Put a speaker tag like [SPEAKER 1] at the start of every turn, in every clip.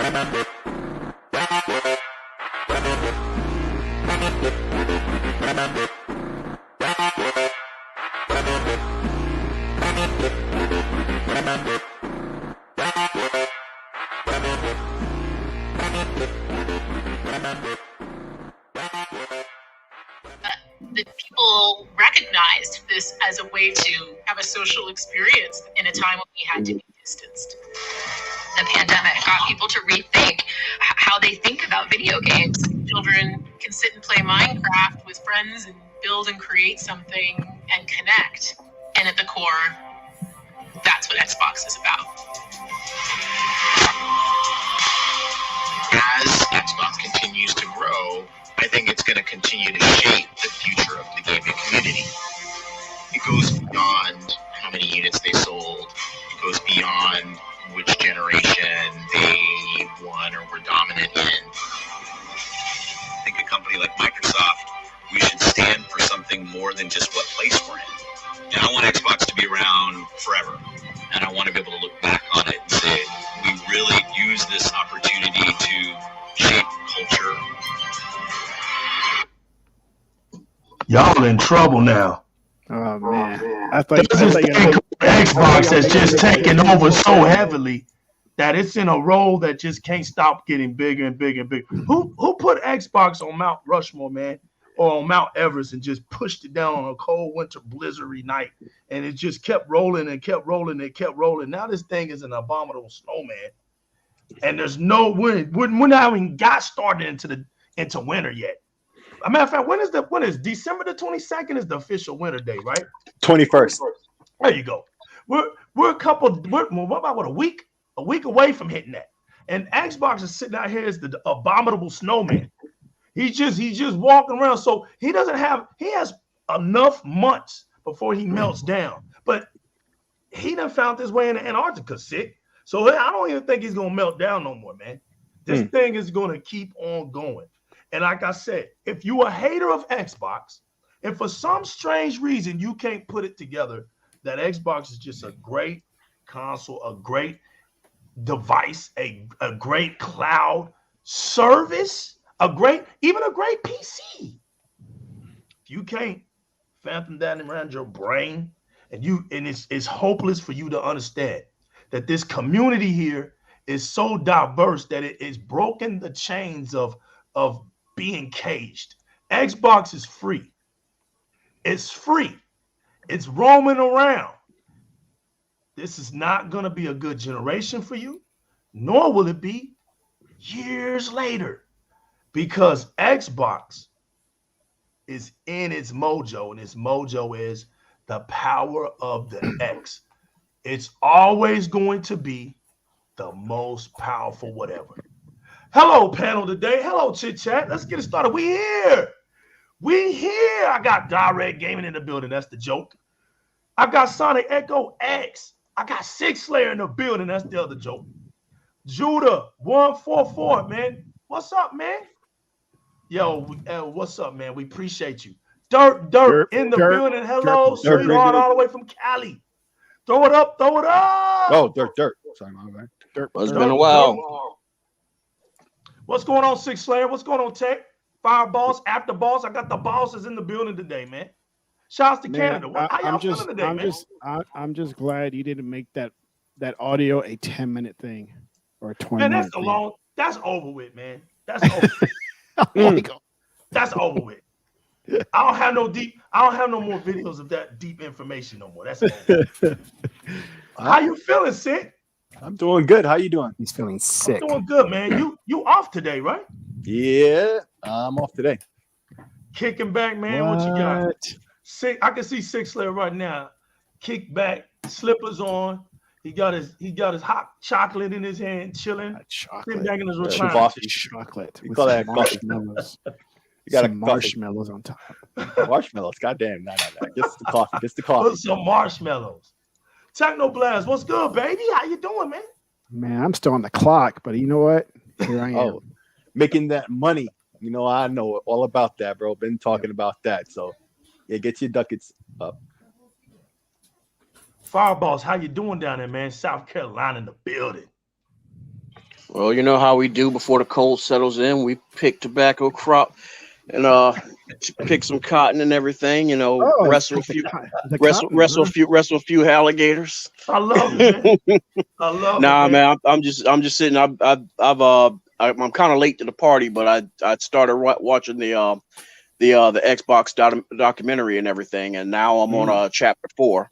[SPEAKER 1] The people recognized this as a way to have a social experience in a time when we had to be distanced. The pandemic got people to rethink how they think about video games. Children can sit and play Minecraft with friends and build and create something and connect. And at the core, that's what Xbox is about.
[SPEAKER 2] As Xbox continues to grow, I think it's going to continue to shape the future of the gaming community. It goes beyond how many units they sold. It goes beyond which generation they won or were dominant in. I think a company like Microsoft, we should stand for something more than just what place we're in. And I want Xbox to be around forever. And I want to be able to look back on it and say, we really use this opportunity to shape culture.
[SPEAKER 3] Y'all in trouble now.
[SPEAKER 4] Oh man, I thought
[SPEAKER 3] Xbox has just taken over so heavily that it's in a role that just can't stop getting bigger and bigger and bigger. Who put Xbox on Mount Rushmore, man, or on Mount Everest and just pushed it down on a cold winter blizzardy night, and it just kept rolling and kept rolling and kept rolling. Now this thing is an abominable snowman, and there's no wind. We're not even got started into winter yet. As a matter of fact, when is December the 22nd is the official winter day, right?
[SPEAKER 5] 21st.
[SPEAKER 3] There you go. We're about a week away from hitting that. And Xbox is sitting out here as the abominable snowman. He's just walking around. So he has enough months before he melts down. But he done found his way into Antarctica, sick. So I don't even think he's gonna melt down no more, man. This thing is gonna keep on going. And like I said, if you a hater of Xbox, and for some strange reason you can't put it together, that Xbox is just a great console, a great device, a great cloud service, even a great PC. If you can't fathom that around your brain, and it's hopeless for you to understand that this community here is so diverse that it is broken the chains of being caged. Xbox is free. It's free. It's roaming around. This is not going to be a good generation for you, nor will it be years later, because Xbox is in its mojo, and its mojo is the power of the X. It's always going to be the most powerful whatever. Hello, panel today. Hello, Chit Chat. Let's get it started. We here. I got Di-RRec Gaming in the building. That's the joke. I got Sonic Echo X. I got Six Slayer in the building. That's the other joke. Judah 144, man. What's up, man? Yo, what's up, man? We appreciate you. Dirt in the building. Hello, sweetheart, all the way from Cali. Throw it up.
[SPEAKER 5] Oh, Dirt. Sorry, my bad.
[SPEAKER 6] Dirt. It's been a while.
[SPEAKER 3] What's going on, Six Slayer? What's going on, Tech? Fireballs, After Balls. I got the bosses in the building today, man. Shouts to Canada. How y'all feeling today, man?
[SPEAKER 4] I'm just glad you didn't make that audio a 10-minute thing or a 20-minute
[SPEAKER 3] Man, that's
[SPEAKER 4] thing.
[SPEAKER 3] That's over with, man. That's over with. That's over with. I don't have no more videos of that deep information no more. That's over with. How you feeling, Sid?
[SPEAKER 5] I'm doing good. How you doing?
[SPEAKER 4] He's feeling sick.
[SPEAKER 3] I'm doing good, man. You off today, right?
[SPEAKER 5] Yeah, I'm off today.
[SPEAKER 3] Kicking back, man. What you got? I can see Six Slayer right now. Kick back, slippers on. He got his hot chocolate in his hand, chilling. Sitting back in his recliner.
[SPEAKER 4] Chocolate.
[SPEAKER 5] We call that
[SPEAKER 4] marshmallows.
[SPEAKER 5] You got
[SPEAKER 4] marshmallows on top.
[SPEAKER 5] Marshmallows. Goddamn. No. Just the coffee.
[SPEAKER 3] Put some marshmallows. Technoblast, what's good, baby? How you doing, man?
[SPEAKER 4] Man, I'm still on the clock, but you know what? Here I am.
[SPEAKER 5] Oh, making that money. You know, I know all about that, bro. Been talking about that. So, yeah, get your ducats up.
[SPEAKER 3] Fireballs, how you doing down there, man? South Carolina in the building.
[SPEAKER 6] Well, you know how we do before the cold settles in. We pick tobacco crop and pick some cotton and everything. You know,
[SPEAKER 4] Oh,
[SPEAKER 6] wrestle a
[SPEAKER 4] the
[SPEAKER 6] few,
[SPEAKER 4] cotton, huh?
[SPEAKER 6] wrestle a few alligators.
[SPEAKER 3] I love it, man. I love it,
[SPEAKER 6] Nah,
[SPEAKER 3] man.
[SPEAKER 6] man, I'm just sitting. I'm kind of late to the party, but I started watching the Xbox documentary and everything, and now I'm on chapter 4.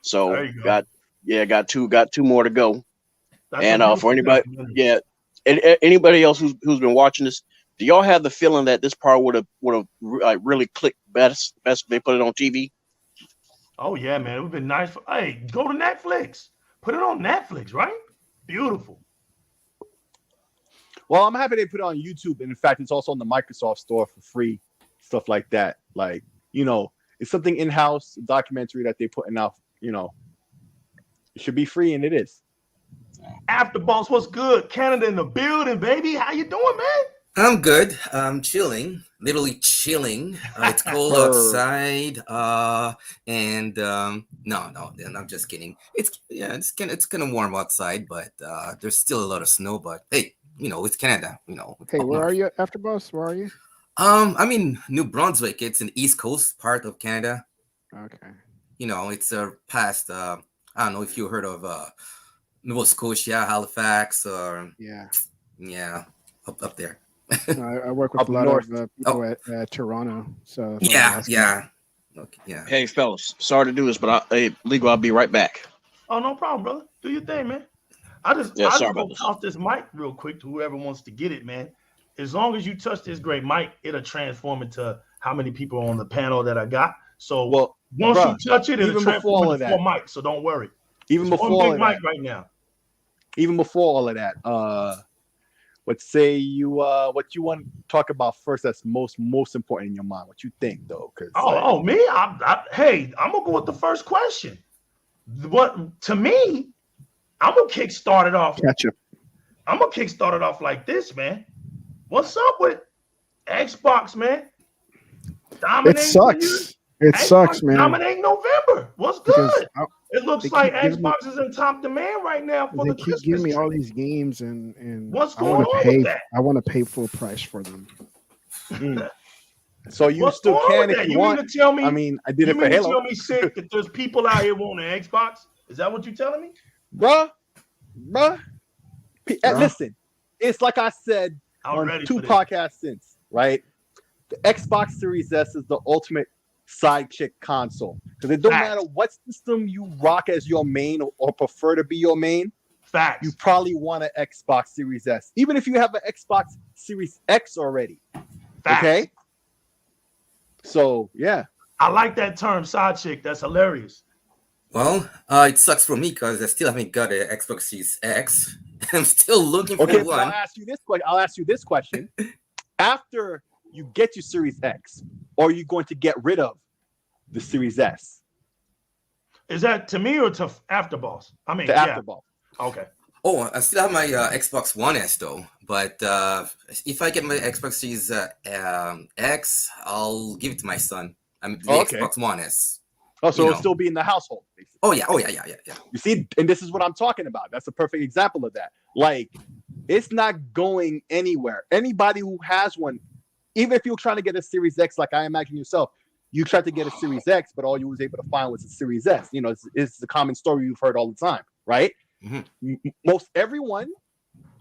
[SPEAKER 6] So
[SPEAKER 3] There you go.
[SPEAKER 6] got two more to go.
[SPEAKER 3] That's
[SPEAKER 6] And
[SPEAKER 3] a
[SPEAKER 6] for
[SPEAKER 3] beautiful
[SPEAKER 6] anybody,
[SPEAKER 3] documentary.
[SPEAKER 6] yeah, anybody else who's been watching this, do y'all have the feeling that this part would have like really clicked best if they put it on TV?
[SPEAKER 3] Oh yeah, man. It would be nice. Hey, go to Netflix. Put it on Netflix, right? Beautiful.
[SPEAKER 5] Well, I'm happy they put it on YouTube. And in fact, it's also on the Microsoft store for free, stuff like that. Like, you know, it's something in-house documentary that they're putting out, you know. It should be free, and it is.
[SPEAKER 3] After Boss, what's good? Canada in the building, baby. How you doing, man?
[SPEAKER 7] I'm good. I'm chilling, literally chilling. It's cold outside. No, then I'm just kidding. It's kind of warm outside, but there's still a lot of snow. But hey, you know, it's Canada. You know.
[SPEAKER 4] Hey, where are you, After Boss? Where are you?
[SPEAKER 7] I'm in New Brunswick. It's an East Coast part of Canada.
[SPEAKER 4] Okay.
[SPEAKER 7] You know, it's past. I don't know if you heard of Nova Scotia, Halifax, or
[SPEAKER 4] yeah,
[SPEAKER 7] up there.
[SPEAKER 4] I work with
[SPEAKER 5] Up
[SPEAKER 4] a lot
[SPEAKER 5] north.
[SPEAKER 4] of people at Toronto. So
[SPEAKER 7] Yeah. Okay, yeah.
[SPEAKER 6] Hey, fellas, sorry to do this, but Legal, I'll be right back.
[SPEAKER 3] Oh, no problem, brother. Do your thing, man. I just
[SPEAKER 6] sorry
[SPEAKER 3] go
[SPEAKER 6] about this.
[SPEAKER 3] toss this mic real quick to whoever wants to get it, man. As long as you touch this great mic, it'll transform into how many people are on the panel that I got. So once you touch it, it'll transform into 4 mics. So don't worry.
[SPEAKER 5] Even
[SPEAKER 3] it's
[SPEAKER 5] before
[SPEAKER 3] one
[SPEAKER 5] all
[SPEAKER 3] big
[SPEAKER 5] of
[SPEAKER 3] mic
[SPEAKER 5] that,
[SPEAKER 3] right now.
[SPEAKER 5] even before all of that, let's say you what you want to talk about first that's most important in your mind. What you think though?
[SPEAKER 3] Me? Hey, I'm gonna go with the first question. What to me, I'm gonna kickstart it off.
[SPEAKER 4] Ketchup.
[SPEAKER 3] I'm gonna kickstart it off like this, man. What's up with Xbox, man?
[SPEAKER 4] It sucks. It sucks, man.
[SPEAKER 3] Dominating November. What's good? It looks like Xbox is in top demand right now for the Christmas.
[SPEAKER 4] They keep giving me all these games, and
[SPEAKER 3] what's going on with that?
[SPEAKER 4] I want to pay full price for them.
[SPEAKER 5] So you still can if you want.
[SPEAKER 3] Mean to tell me,
[SPEAKER 5] I mean, I did it for Halo.
[SPEAKER 3] You mean to tell me, sick, that there's people out here wanting an Xbox? Is that what you're telling me?
[SPEAKER 5] Bruh. Listen, it's like I said on 2 podcasts since, right? The Xbox Series S is the ultimate side chick console, because it don't matter what system you rock as your main or prefer to be your main.
[SPEAKER 3] Facts.
[SPEAKER 5] You probably want an Xbox Series S, even if you have an Xbox Series X already.
[SPEAKER 3] Facts. Okay.
[SPEAKER 5] So yeah,
[SPEAKER 3] I like that term, side chick. That's hilarious.
[SPEAKER 7] Well, it sucks for me because I still haven't got an Xbox Series X. I'm still looking for one.
[SPEAKER 5] I'll ask you this question. After you get your Series X, or are you going to get rid of the Series S?
[SPEAKER 3] Is that to me or to Afterboss? I mean,
[SPEAKER 5] Afterboss.
[SPEAKER 3] Okay.
[SPEAKER 7] Oh, I still have my Xbox One S though. But if I get my Xbox Series X, I'll give it to my son. The Xbox One S.
[SPEAKER 5] Oh, so it'll still be in the household, basically.
[SPEAKER 7] Oh yeah.
[SPEAKER 5] You see, and this is what I'm talking about. That's a perfect example of that. Like, it's not going anywhere. Anybody who has one, even if you're trying to get a Series X, like I imagine yourself, you tried to get a Series X, but all you was able to find was a Series S. You know, it's the common story you've heard all the time, right? Mm-hmm. Most everyone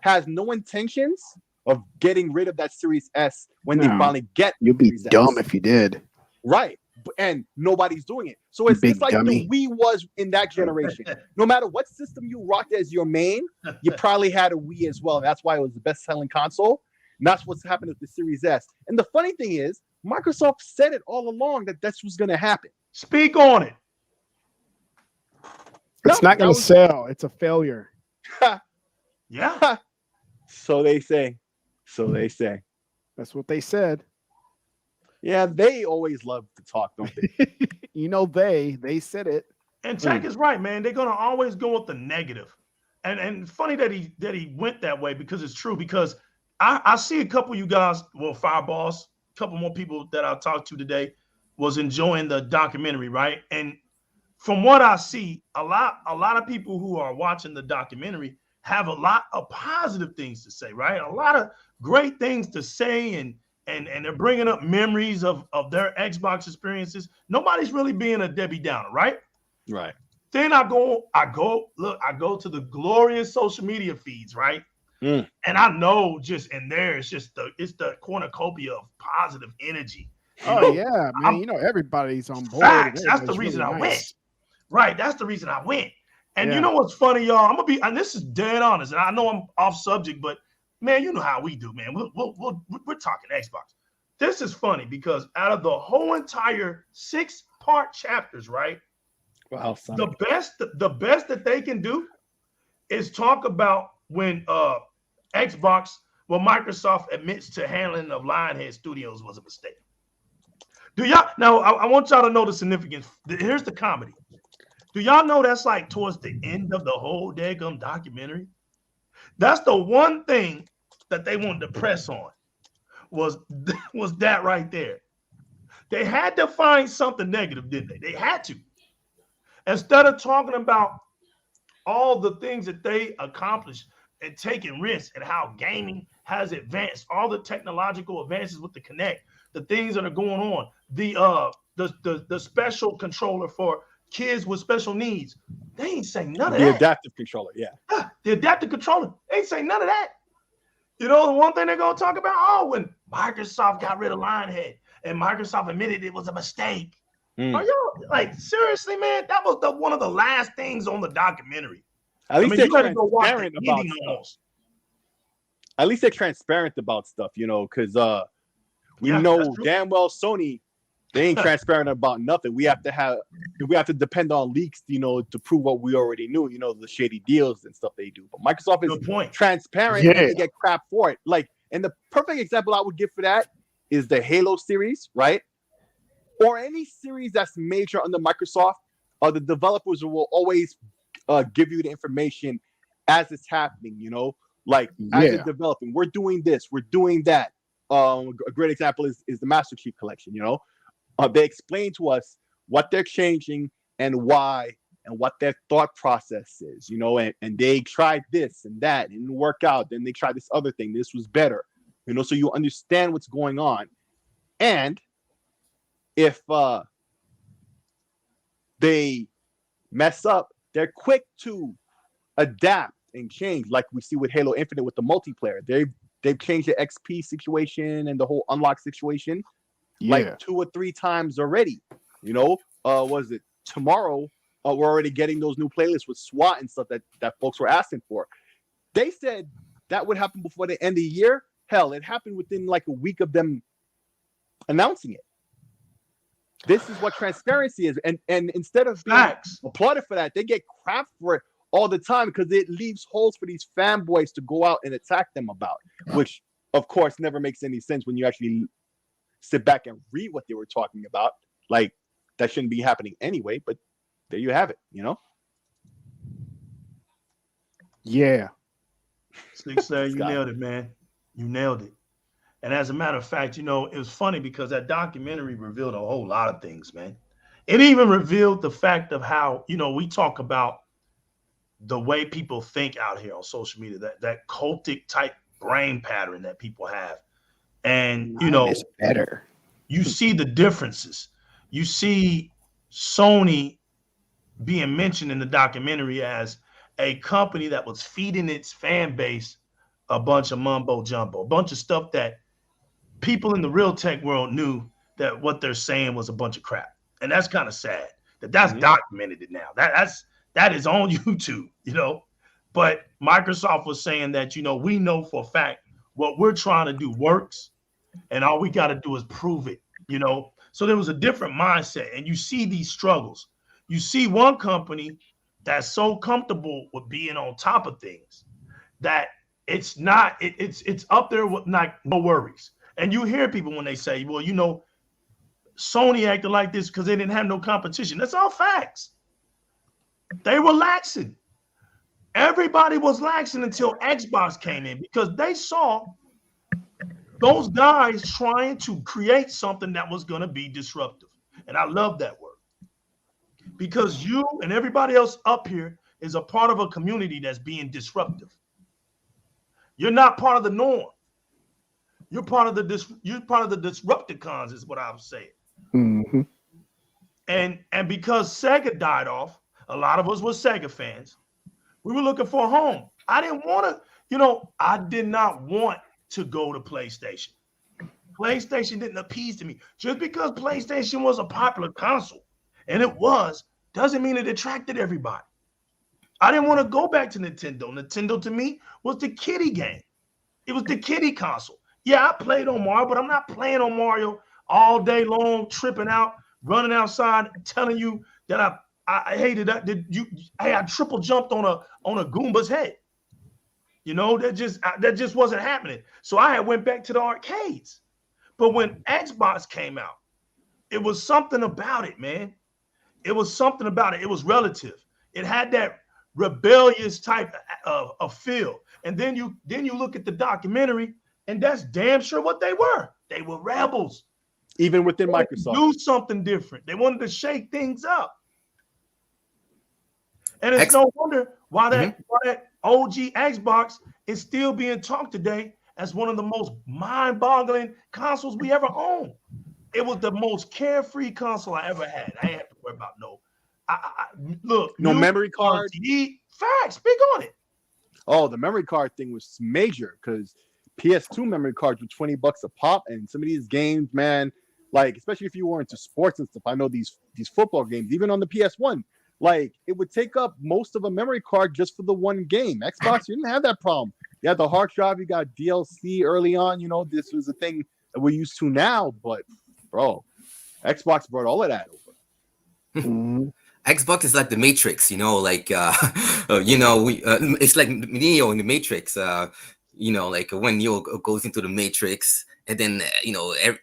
[SPEAKER 5] has no intentions of getting rid of that Series S when they finally get.
[SPEAKER 4] You'd be dumb if you did.
[SPEAKER 5] Right. And nobody's doing it. So it's like dummy. The Wii was in that generation. No matter what system you rocked as your main, you probably had a Wii as well. That's why it was the best-selling console. And that's what's happened with the Series S. And the funny thing is, Microsoft said it all along that that's what's going to happen.
[SPEAKER 3] Speak on it.
[SPEAKER 4] It's not going to sell. It's a failure.
[SPEAKER 3] Yeah.
[SPEAKER 5] So they say.
[SPEAKER 4] That's what they said.
[SPEAKER 5] Yeah, they always love to talk, don't they?
[SPEAKER 4] You know, they said it.
[SPEAKER 3] And Jack is right, man. They're gonna always go with the negative. And funny that he went that way, because it's true. Because I see a couple of you guys, well, Fireballs, a couple more people that I talked to today was enjoying the documentary, right? And from what I see, a lot of people who are watching the documentary have a lot of positive things to say, right? A lot of great things to say, and they're bringing up memories of their Xbox experiences. Nobody's really being a Debbie Downer, right?
[SPEAKER 5] Right.
[SPEAKER 3] Then I go to the glorious social media feeds, right? And I know just in there, it's the cornucopia of positive energy.
[SPEAKER 4] Yeah, man. Everybody's on board.
[SPEAKER 3] Facts. That's the reason I went. Right. That's the reason I went. And you know what's funny, y'all? I'm gonna be, and this is dead honest, and I know I'm off subject, but man, you know how we do, man. We're talking Xbox. This is funny because out of the whole entire 6-part chapters, right?
[SPEAKER 5] Wow, son.
[SPEAKER 3] The best that they can do is talk about when Microsoft admits to handling of Lionhead Studios was a mistake. Do y'all now? I want y'all to know the significance. Here's the comedy. Do y'all know that's like towards the end of the whole daggum documentary? That's the one thing that they wanted to press on was that right there. They had to find something negative, didn't they? They had to. Instead of talking about all the things that they accomplished and taking risks and how gaming has advanced, all the technological advances with the Kinect, the things that are going on, the special controller for kids with special needs. They ain't saying none of that.
[SPEAKER 5] The adaptive controller, yeah.
[SPEAKER 3] The adaptive controller. They ain't saying none of that. The one thing they're going to talk about, when Microsoft got rid of Lionhead and Microsoft admitted it was a mistake. Are y'all, like, seriously, man? That was one of the last things on the documentary.
[SPEAKER 5] At least they're
[SPEAKER 3] you gotta go watch
[SPEAKER 5] transparent about stuff. At least they're transparent about stuff, because we know damn well Sony, they ain't transparent about nothing. We have to depend on leaks, to prove what we already knew, the shady deals and stuff they do. But Microsoft is transparent and they get crap for it. Like, and the perfect example I would give for that is the Halo series, right? Or any series that's major under Microsoft, the developers will always give you the information as it's happening, like as it's developing. We're doing this, we're doing that. A great example is the Master Chief Collection, they explain to us what they're changing and why and what their thought process is, and they tried this and that, and it didn't work out. Then they tried this other thing. This was better, so you understand what's going on. And if they mess up, they're quick to adapt and change, like we see with Halo Infinite with the multiplayer. They've changed the XP situation and the whole unlock situation like 2 or 3 times already. Was it tomorrow? We're already getting those new playlists with SWAT and stuff that folks were asking for. They said that would happen before the end of the year. Hell, it happened within like a week of them announcing it. This is what transparency is. And instead of being applauded for that, they get crap for it all the time because it leaves holes for these fanboys to go out and attack them about, which, of course, never makes any sense when you actually sit back and read what they were talking about. Like, that shouldn't be happening anyway, but there you have it,
[SPEAKER 3] Yeah. Slick Slayer, you nailed it, man. You nailed it. And as a matter of fact, it was funny because that documentary revealed a whole lot of things, man. It even revealed the fact of how, we talk about the way people think out here on social media, that cultic type brain pattern that people have. And,
[SPEAKER 4] it's better.
[SPEAKER 3] You see the differences. You see Sony being mentioned in the documentary as a company that was feeding its fan base a bunch of mumbo jumbo, a bunch of stuff that people in the real tech world knew that what they're saying was a bunch of crap. And that's kind of sad that's documented now. That is on YouTube, But Microsoft was saying that, we know for a fact what we're trying to do works, and all we got to do is prove it, So there was a different mindset, and you see these struggles. You see one company that's so comfortable with being on top of things that it's up there with like no worries. And you hear people when they say, well, Sony acted like this because they didn't have no competition. That's all facts. They were laxing. Everybody was laxing until Xbox came in because they saw those guys trying to create something that was going to be disruptive. And I love that word because you and everybody else up here is a part of a community that's being disruptive. You're not part of the norm. You're part of the Disrupticons, is what I'm saying.
[SPEAKER 4] Mm-hmm.
[SPEAKER 3] And because Sega died off, a lot of us were Sega fans. We were looking for a home. I didn't want to, I did not want to go to PlayStation. PlayStation didn't appease to me. Just because PlayStation was a popular console, and it was, doesn't mean it attracted everybody. I didn't want to go back to Nintendo. Nintendo to me was the kiddie game. It was the kiddie console. Yeah, I played on Mario, but I'm not playing on Mario all day long, tripping out, running outside, telling you that I hated that. I triple jumped on a Goomba's head. That just wasn't happening. So I had went back to the arcades. But when Xbox came out, it was something about it, man. It was something about it. It was relative. It had that rebellious type of feel. And then you look at the documentary, and that's damn sure what they were. They were rebels.
[SPEAKER 5] Even within Microsoft.
[SPEAKER 3] Do something different. They wanted to shake things up. And it's no wonder why that OG Xbox is still being talked today as one of the most mind-boggling consoles we ever owned. It was the most carefree console I ever had. I ain't have to worry about
[SPEAKER 5] no memory card.
[SPEAKER 3] Facts, speak on it.
[SPEAKER 5] Oh, the memory card thing was major because PS2 memory cards were $20 a pop, and some of these games, man, like especially if you were into sports and stuff. I know these football games, even on the PS1, like it would take up most of a memory card just for the one game. Xbox, you didn't have that problem. You had the hard drive, you got DLC early on. This was a thing that we're used to now, but bro, Xbox brought all of that over.
[SPEAKER 4] Mm-hmm.
[SPEAKER 7] Xbox is like the Matrix, it's like Neo in the Matrix, like when Neo goes into the Matrix and then,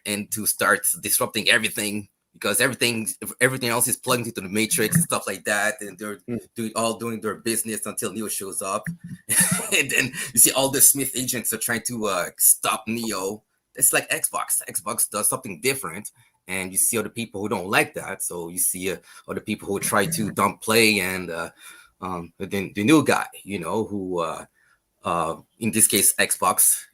[SPEAKER 7] and to start disrupting everything because everything else is plugged into the Matrix and stuff like that. And they're doing their business until Neo shows up. And then you see all the Smith agents are trying to stop Neo. It's like Xbox. Xbox does something different. And you see other people who don't like that. So you see other people who try to downplay and the new guy, who in this case, Xbox,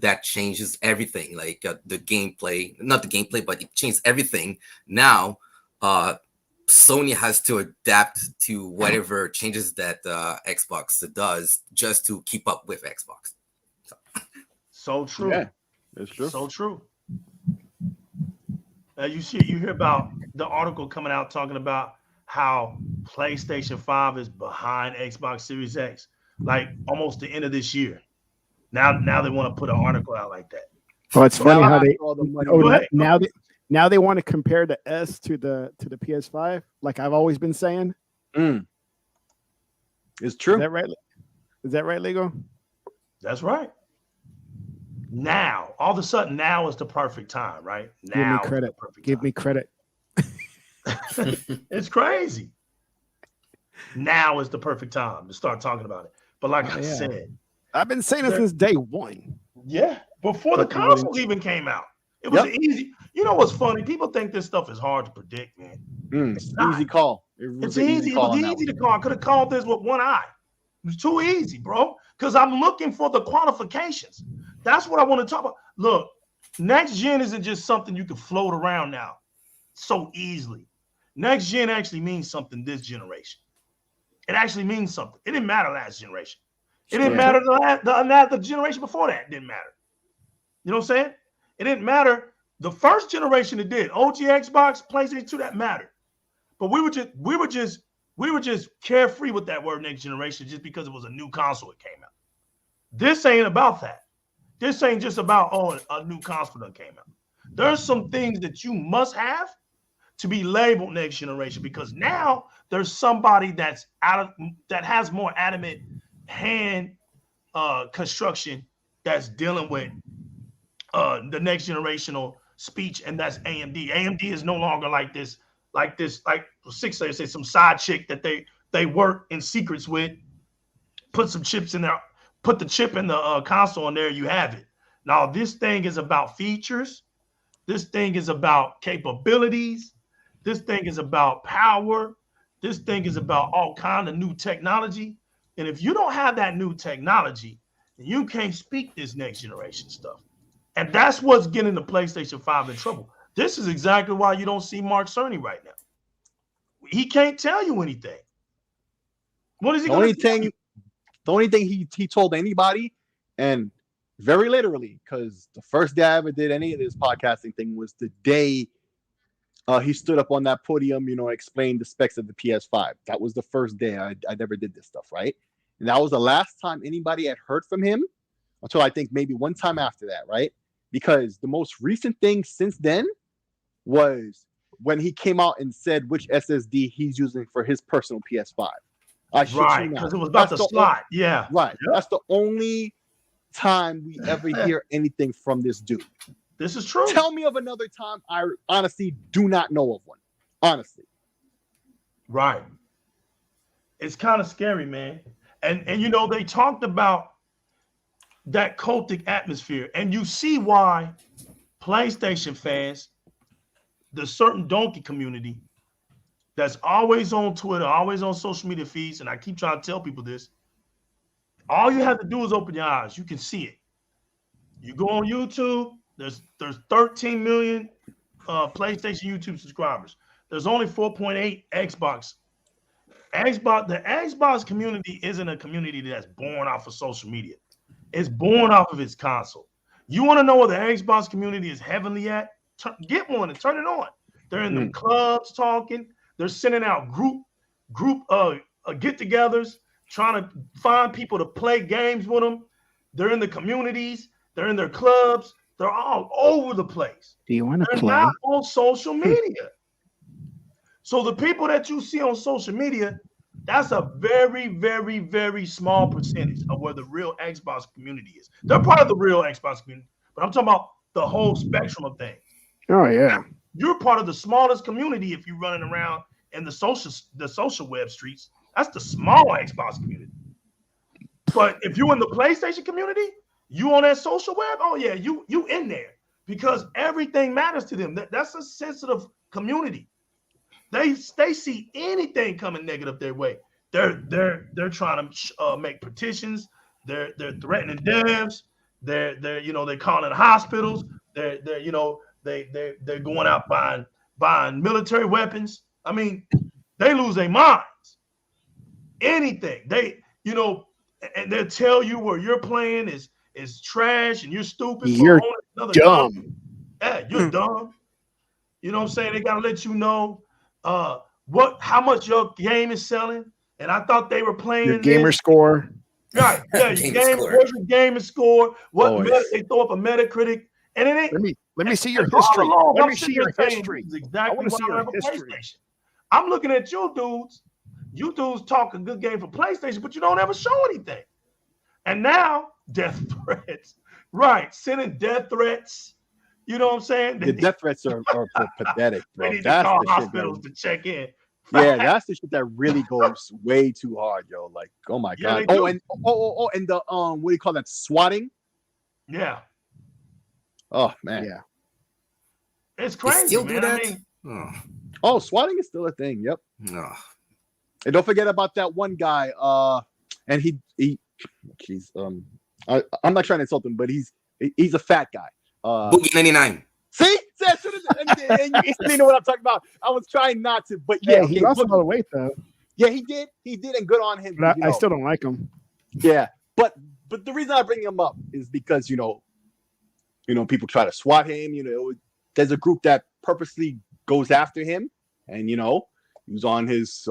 [SPEAKER 7] that changes everything. Like the gameplay, not the gameplay, but it changes everything. Now, Sony has to adapt to whatever changes that Xbox does just to keep up with Xbox.
[SPEAKER 3] So true.
[SPEAKER 5] Yeah, it's true.
[SPEAKER 3] So true. You hear about the article coming out talking about how PlayStation 5 is behind Xbox Series X, like almost the end of this year. Now they want to put an article out like that.
[SPEAKER 4] Well, it's funny how they now they want to compare the S to the PS5, like I've always been saying.
[SPEAKER 5] It's true.
[SPEAKER 4] Is that right, Lego?
[SPEAKER 3] That's right. Now, all of a sudden, now is the perfect time, right? Now,
[SPEAKER 4] Give me credit.
[SPEAKER 3] It's crazy. Now is the perfect time to start talking about it. But like I said,
[SPEAKER 4] I've been saying it since day one.
[SPEAKER 3] Yeah, before the consoles even came out, it was easy. You know what's funny? People think this stuff is hard to predict, man.
[SPEAKER 5] It's an easy call.
[SPEAKER 3] It's easy. It was easy to call. I could have called this with one eye. It was too easy, bro. Because I'm looking for the qualifications. That's what I want to talk about. Look, next gen isn't just something you can float around now so easily. Next gen actually means something this generation. It actually means something. It didn't matter last generation. It didn't matter the generation before that. It didn't matter. You know what I'm saying? It didn't matter. The first generation it did. OG Xbox, PlayStation 2, that mattered. But we were just carefree with that word next generation just because it was a new console that came out. This ain't about that. This ain't just about, a new console that came out. There's some things that you must have to be labeled next generation because now there's somebody that has more adamant hand construction that's dealing with the next generational speech, and that's AMD. AMD is no longer like 6 say some side chick that they work in secrets with, put some chips in there. Put the chip in the console in there, you have it. Now, this thing is about features. This thing is about capabilities. This thing is about power. This thing is about all kind of new technology. And if you don't have that new technology, then you can't speak this next generation stuff. And that's what's getting the PlayStation 5 in trouble. This is exactly why you don't see Mark Cerny right now. He can't tell you anything. What is he going to tell you?
[SPEAKER 5] The only thing he told anybody, and very literally, because the first day I ever did any of this podcasting thing was the day he stood up on that podium, explained the specs of the PS5. That was the first day I ever did this stuff, right? And that was the last time anybody had heard from him until I think maybe one time after that, right? Because the most recent thing since then was when he came out and said which SSD he's using for his personal PS5.
[SPEAKER 3] Right, because it was about the slot. Yeah.
[SPEAKER 5] Right. Yep. That's the only time we ever hear anything from this dude.
[SPEAKER 3] This is true.
[SPEAKER 5] Tell me of another time. I honestly do not know of one. Honestly.
[SPEAKER 3] Right. It's kind of scary, man. And they talked about that cultic atmosphere. And you see why PlayStation fans, the certain donkey community that's always on Twitter, always on social media feeds, and I keep trying to tell people this, all you have to do is open your eyes. You can see it. You go on YouTube, there's 13 million PlayStation YouTube subscribers. There's only 4.8 Xbox. The Xbox community isn't a community that's born off of social media. It's born off of its console. You want to know where the Xbox community is heavily at? Get one and turn it on. They're in the clubs talking. They're sending out group get-togethers, trying to find people to play games with them. They're in the communities. They're in their clubs. They're all over the place.
[SPEAKER 4] Do you want to play?
[SPEAKER 3] They're not on social media. So the people that you see on social media, that's a very, very, very small percentage of where the real Xbox community is. They're part of the real Xbox community, but I'm talking about the whole spectrum of things.
[SPEAKER 4] Oh, yeah.
[SPEAKER 3] You're part of the smallest community if you're running around in the social web streets. That's the small Xbox community. But if you're in the PlayStation community, you on that social web, oh yeah, you in there because everything matters to them. That's a sensitive community. They see anything coming negative their way. They're trying to make petitions. They're threatening devs. They're calling hospitals. They're going out buying military weapons. I mean, they lose their minds. Anything and they'll tell you where you're playing is trash and you're stupid.
[SPEAKER 4] You're dumb.
[SPEAKER 3] Yeah, you're dumb. You know what I'm saying? They gotta let you know how much your game is selling. And I thought they were playing
[SPEAKER 4] your gamer score.
[SPEAKER 3] Right. Yeah, what's your gamer score? They throw up a Metacritic, and it ain't.
[SPEAKER 4] Let me see your history. Let me see your history.
[SPEAKER 3] Exactly.
[SPEAKER 4] I want to see your history.
[SPEAKER 3] I'm looking at you dudes. You dudes talk a good game for PlayStation, but you don't ever show anything. And now death threats, right? Sending death threats. You know what I'm saying?
[SPEAKER 5] The death threats are pathetic, bro.
[SPEAKER 3] They need to call hospitals to check in.
[SPEAKER 5] Yeah, that's the shit that really goes way too hard, yo. Like, oh my god. And the what do you call that? Swatting.
[SPEAKER 3] Yeah.
[SPEAKER 5] Oh man.
[SPEAKER 4] Yeah.
[SPEAKER 3] It's crazy.
[SPEAKER 7] They still
[SPEAKER 3] man.
[SPEAKER 7] do that?
[SPEAKER 3] I
[SPEAKER 5] mean, swatting is still a thing. Yep.
[SPEAKER 7] No.
[SPEAKER 5] And don't forget about that one guy. And he's I'm not trying to insult him, but he's a fat guy.
[SPEAKER 7] Boogie 99.
[SPEAKER 5] See, and you know what I'm talking about. I was trying not to, but yeah,
[SPEAKER 4] he lost a lot of weight though.
[SPEAKER 5] Yeah, he did, and good on him.
[SPEAKER 4] But I still don't like him.
[SPEAKER 5] Yeah, but the reason I bring him up is because people try to swat him. There's a group that purposely goes after him, and he was on his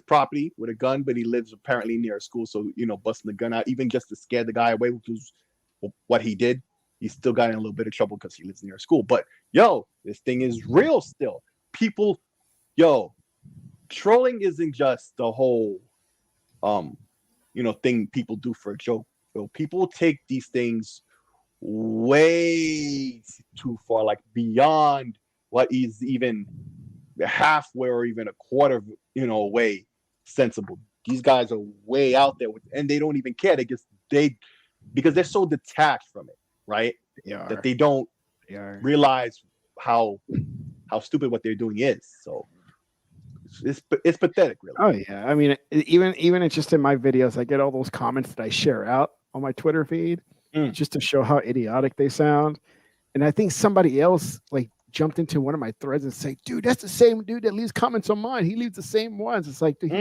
[SPEAKER 5] property with a gun, but he lives apparently near a school, so busting the gun out, even just to scare the guy away, which was what he did. He still got in a little bit of trouble because he lives near a school. But this thing is real still. People, trolling isn't just the whole thing people do for a joke. People take these things way too far, like beyond what is even halfway or even a quarter way sensible. These guys are way out there and they don't even care. Because they're so detached from it, right? That they don't realize how stupid what they're doing is. So It's pathetic, really.
[SPEAKER 4] Oh yeah, I mean, even it's just in my videos, I get all those comments that I share out on my Twitter feed just to show how idiotic they sound. And I think somebody else like jumped into one of my threads and say, "Dude, that's the same dude that leaves comments on mine. He leaves the same ones." It's like, dude,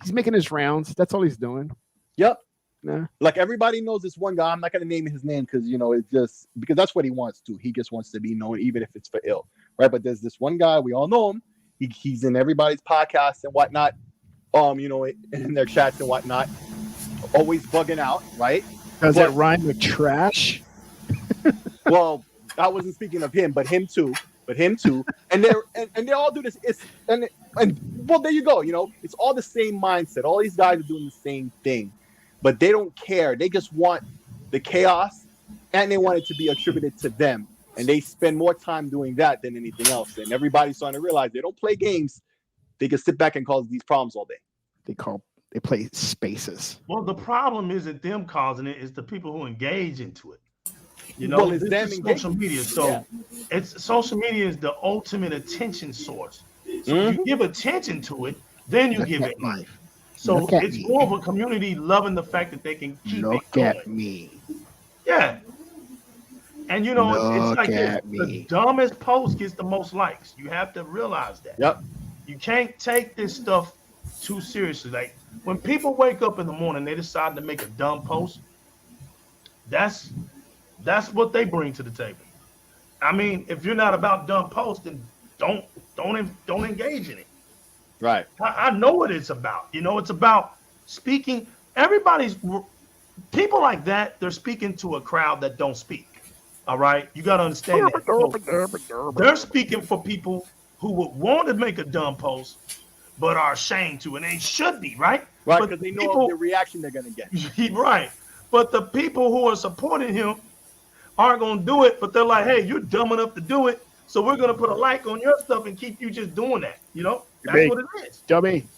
[SPEAKER 4] he's making his rounds. That's all he's doing.
[SPEAKER 5] Yep.
[SPEAKER 4] Nah.
[SPEAKER 5] Like everybody knows this one guy. I'm not gonna name his name because it's just because that's what he wants to. He just wants to be known, even if it's for ill, right? But there's this one guy, we all know him. He's in everybody's podcasts and whatnot, in their chats and whatnot, always bugging out, right?
[SPEAKER 4] Does that rhyme with trash?
[SPEAKER 5] Well, I wasn't speaking of him, but him too. And they all do this. And well, there you go. It's all the same mindset. All these guys are doing the same thing, but they don't care. They just want the chaos, and they want it to be attributed to them. And they spend more time doing that than anything else. And everybody's starting to realize they don't play games. They can sit back and cause these problems all day.
[SPEAKER 4] They play spaces.
[SPEAKER 3] Well, the problem isn't them causing it; it's the people who engage into it.
[SPEAKER 5] It's
[SPEAKER 3] this is social media. So social media is the ultimate attention source. So if you give attention to it, then you give it life. So it's more of a community loving the fact that they can keep it going.
[SPEAKER 4] Look at me.
[SPEAKER 3] Yeah. And it's like this. The dumbest post gets the most likes. You have to realize that.
[SPEAKER 5] Yep.
[SPEAKER 3] You can't take this stuff too seriously. Like when people wake up in the morning, they decide to make a dumb post. That's what they bring to the table. I mean, if you're not about dumb posts, then don't engage in it.
[SPEAKER 5] Right.
[SPEAKER 3] I know what it's about. It's about speaking. People like that. They're speaking to a crowd that don't speak. All right, you got to understand that. They're speaking for people who would want to make a dumb post, but are ashamed to, and they should be, right?
[SPEAKER 5] Right, because they know the reaction they're going to get.
[SPEAKER 3] Right, but the people who are supporting him aren't going to do it, but they're like, hey, you're dumb enough to do it, so we're going to put a like on your stuff and keep you just doing that. That's what it is.
[SPEAKER 4] Dummy.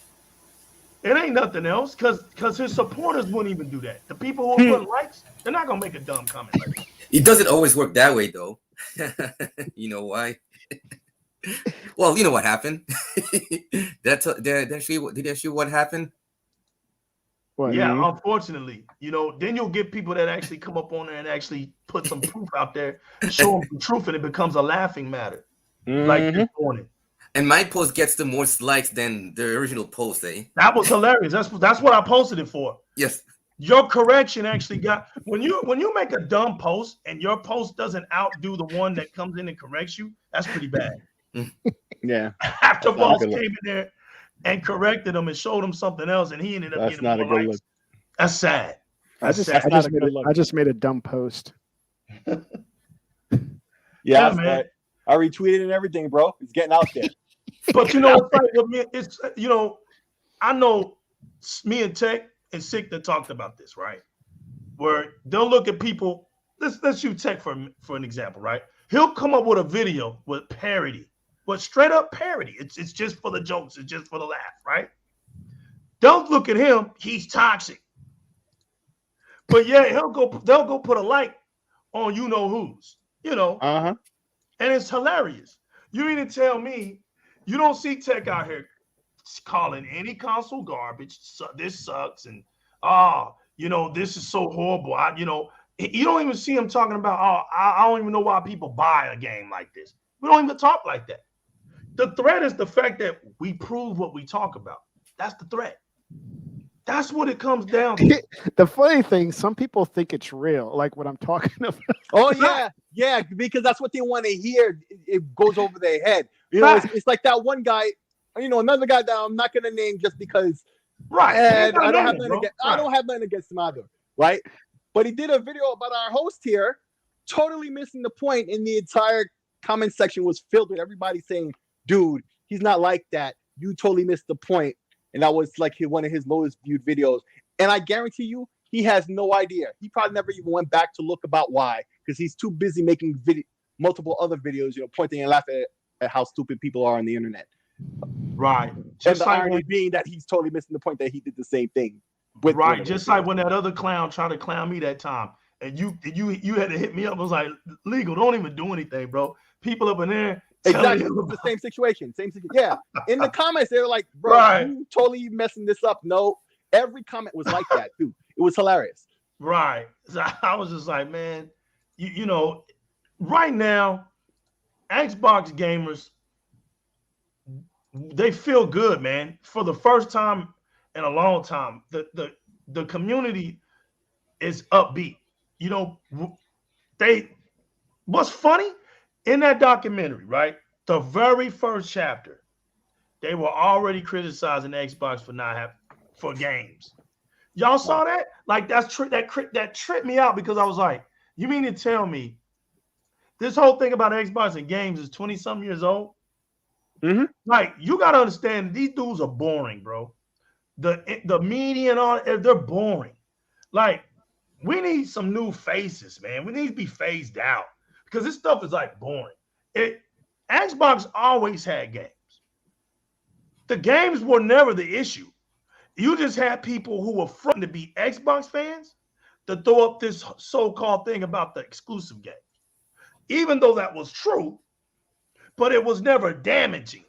[SPEAKER 3] It ain't nothing else, because his supporters wouldn't even do that. The people who are putting likes, they're not going to make a dumb comment like that.
[SPEAKER 7] It doesn't always work that way, though. You know why? Well, you know what happened. Did I show what happened?
[SPEAKER 3] Yeah, unfortunately, then you'll get people that actually come up on there and actually put some proof out there, show them the truth, and it becomes a laughing matter. Like this morning. And
[SPEAKER 7] my post gets the most likes than the original post, eh?
[SPEAKER 3] That was hilarious. That's what I posted it for.
[SPEAKER 7] Yes.
[SPEAKER 3] Your correction actually got when you make a dumb post and your post doesn't outdo the one that comes in and corrects you, that's pretty bad.
[SPEAKER 5] Yeah.
[SPEAKER 3] After Boss came in there and corrected him and showed him something else, and he ended up getting more likes. Look. That's sad.
[SPEAKER 4] I just made a dumb post.
[SPEAKER 5] Yeah, man. I retweeted and everything, bro. It's getting out there.
[SPEAKER 3] But it's I know me and Tech and Sick that talked about this, right? Where they'll look at people. Let's use Tech for an example, right? He'll come up with a video with parody, but straight up parody. It's just for the jokes. It's just for the laugh, right? Don't look at him. He's toxic. But yeah, they'll go put a like on who's, and it's hilarious. You mean to tell me you don't see Tech out here calling any console garbage? This sucks, and this is so horrible. You don't even see him talking about, I don't even know why people buy a game like this. We don't even talk like that. The threat is the fact that we prove what we talk about. That's the threat. That's what it comes down to.
[SPEAKER 4] The funny thing, some people think it's real, like what I'm talking about.
[SPEAKER 5] Oh, yeah, because that's what they want to hear. It goes over their head. It's like that one guy, another guy that I'm not going to name just because.
[SPEAKER 3] Right.
[SPEAKER 5] And I don't have nothing against him either, right? But he did a video about our host here, totally missing the point, and the entire comment section was filled with everybody saying, dude, he's not like that. You totally missed the point. And that was like one of his lowest viewed videos. And I guarantee you, he has no idea. He probably never even went back to look about why, because he's too busy making multiple other videos, pointing and laughing at how stupid people are on the internet.
[SPEAKER 3] Right.
[SPEAKER 5] Just and the irony being that he's totally missing the point that he did the same thing.
[SPEAKER 3] Right. Just like when that other clown tried to clown me that time, and you had to hit me up. I was like, legal, don't even do anything, bro. People up in there
[SPEAKER 5] Exactly. It's the same situation. Yeah. In the comments, they were like, bro,
[SPEAKER 3] Right.
[SPEAKER 5] you totally messing this up. No, every comment was like that too. It was hilarious.
[SPEAKER 3] Right. So I was just like, man, you know, right now, Xbox gamers, they feel good, man. For the first time in a long time, the community is upbeat. You know, what's funny in that documentary, right? The very first chapter, they were already criticizing Xbox for not having for games. Y'all saw that? Like that tripped me out because I was like, you mean to tell me this whole thing about Xbox and games is 20-something years old?
[SPEAKER 5] Mm-hmm.
[SPEAKER 3] Like, you gotta understand, these dudes are boring, bro. The media and all, they're boring. Like, we need some new faces, man. We need to be phased out because this stuff is like boring. Xbox always had games. The games were never the issue. You just had people who were fronting to be Xbox fans to throw up this so-called thing about the exclusive games. Even though that was true, but it was never damaging.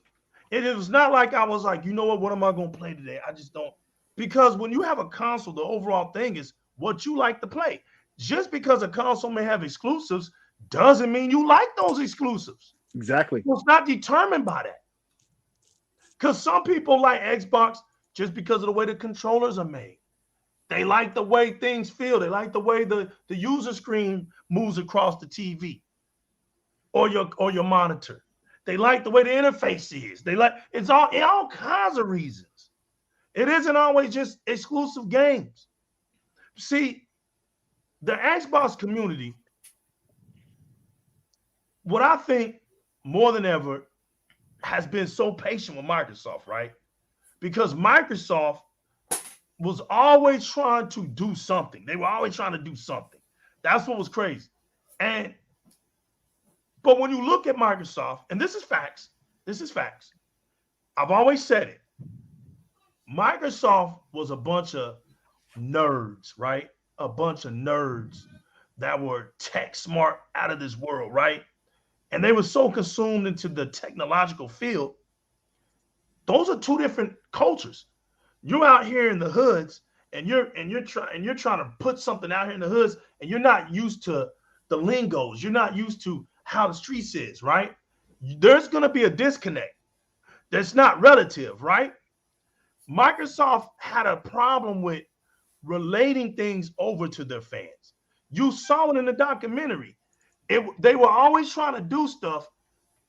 [SPEAKER 3] It was not like I was like, you know what am I going to play today? I just don't. Because when you have a console, the overall thing is what you like to play. Just because a console may have exclusives doesn't mean you like those exclusives.
[SPEAKER 5] Exactly.
[SPEAKER 3] It's not determined by that. Because some people like Xbox just because of the way the controllers are made. They like the way things feel. They like the way the user screen moves across the TV or your monitor. They like the way the interface is. They like all kinds of reasons. It isn't always just exclusive games. See, the Xbox community, what I think more than ever has been so patient with Microsoft, right? Because Microsoft was always trying to do something. They were always trying to do something. That's what was crazy. But when you look at Microsoft, and this is facts. I've always said it. Microsoft was a bunch of nerds, right? A bunch of nerds that were tech smart out of this world, right? And they were so consumed into the technological field. Those are two different cultures. You're out here in the hoods, and you're trying to put something out here in the hoods, and you're not used to the lingos. You're not used to how the streets is, right? There's going to be a disconnect. That's not relative, right? Microsoft had a problem with relating things over to their fans. You saw it in the documentary. They were always trying to do stuff,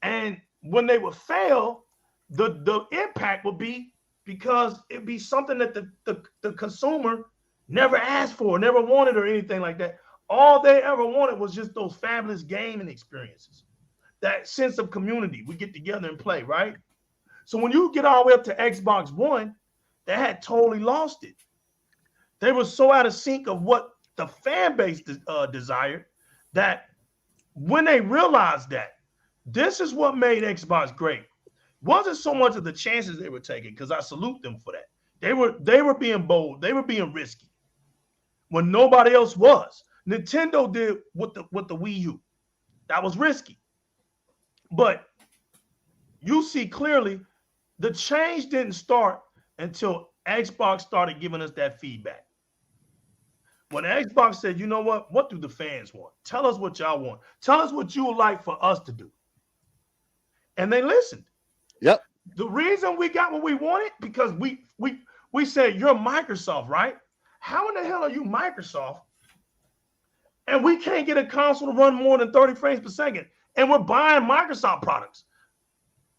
[SPEAKER 3] and when they would fail, the impact would be because it'd be something that the consumer never asked for, never wanted, or anything like that. All they ever wanted was just those fabulous gaming experiences, that sense of community. We get together and play, right? So when you get all the way up to Xbox One, they had totally lost it. They were so out of sync of what the fan base desired that when they realized that this is what made Xbox great, wasn't so much of the chances they were taking, because I salute them for that. They were being bold. They were being risky when nobody else was. Nintendo did with the Wii U. That was risky. But you see clearly the change didn't start until Xbox started giving us that feedback. When Xbox said, you know what do the fans want? Tell us what y'all want. Tell us what you would like for us to do. And they listened.
[SPEAKER 5] Yep.
[SPEAKER 3] The reason we got what we wanted, because we said, you're Microsoft, right? How in the hell are you Microsoft? And we can't get a console to run more than 30 frames per second. And we're buying Microsoft products.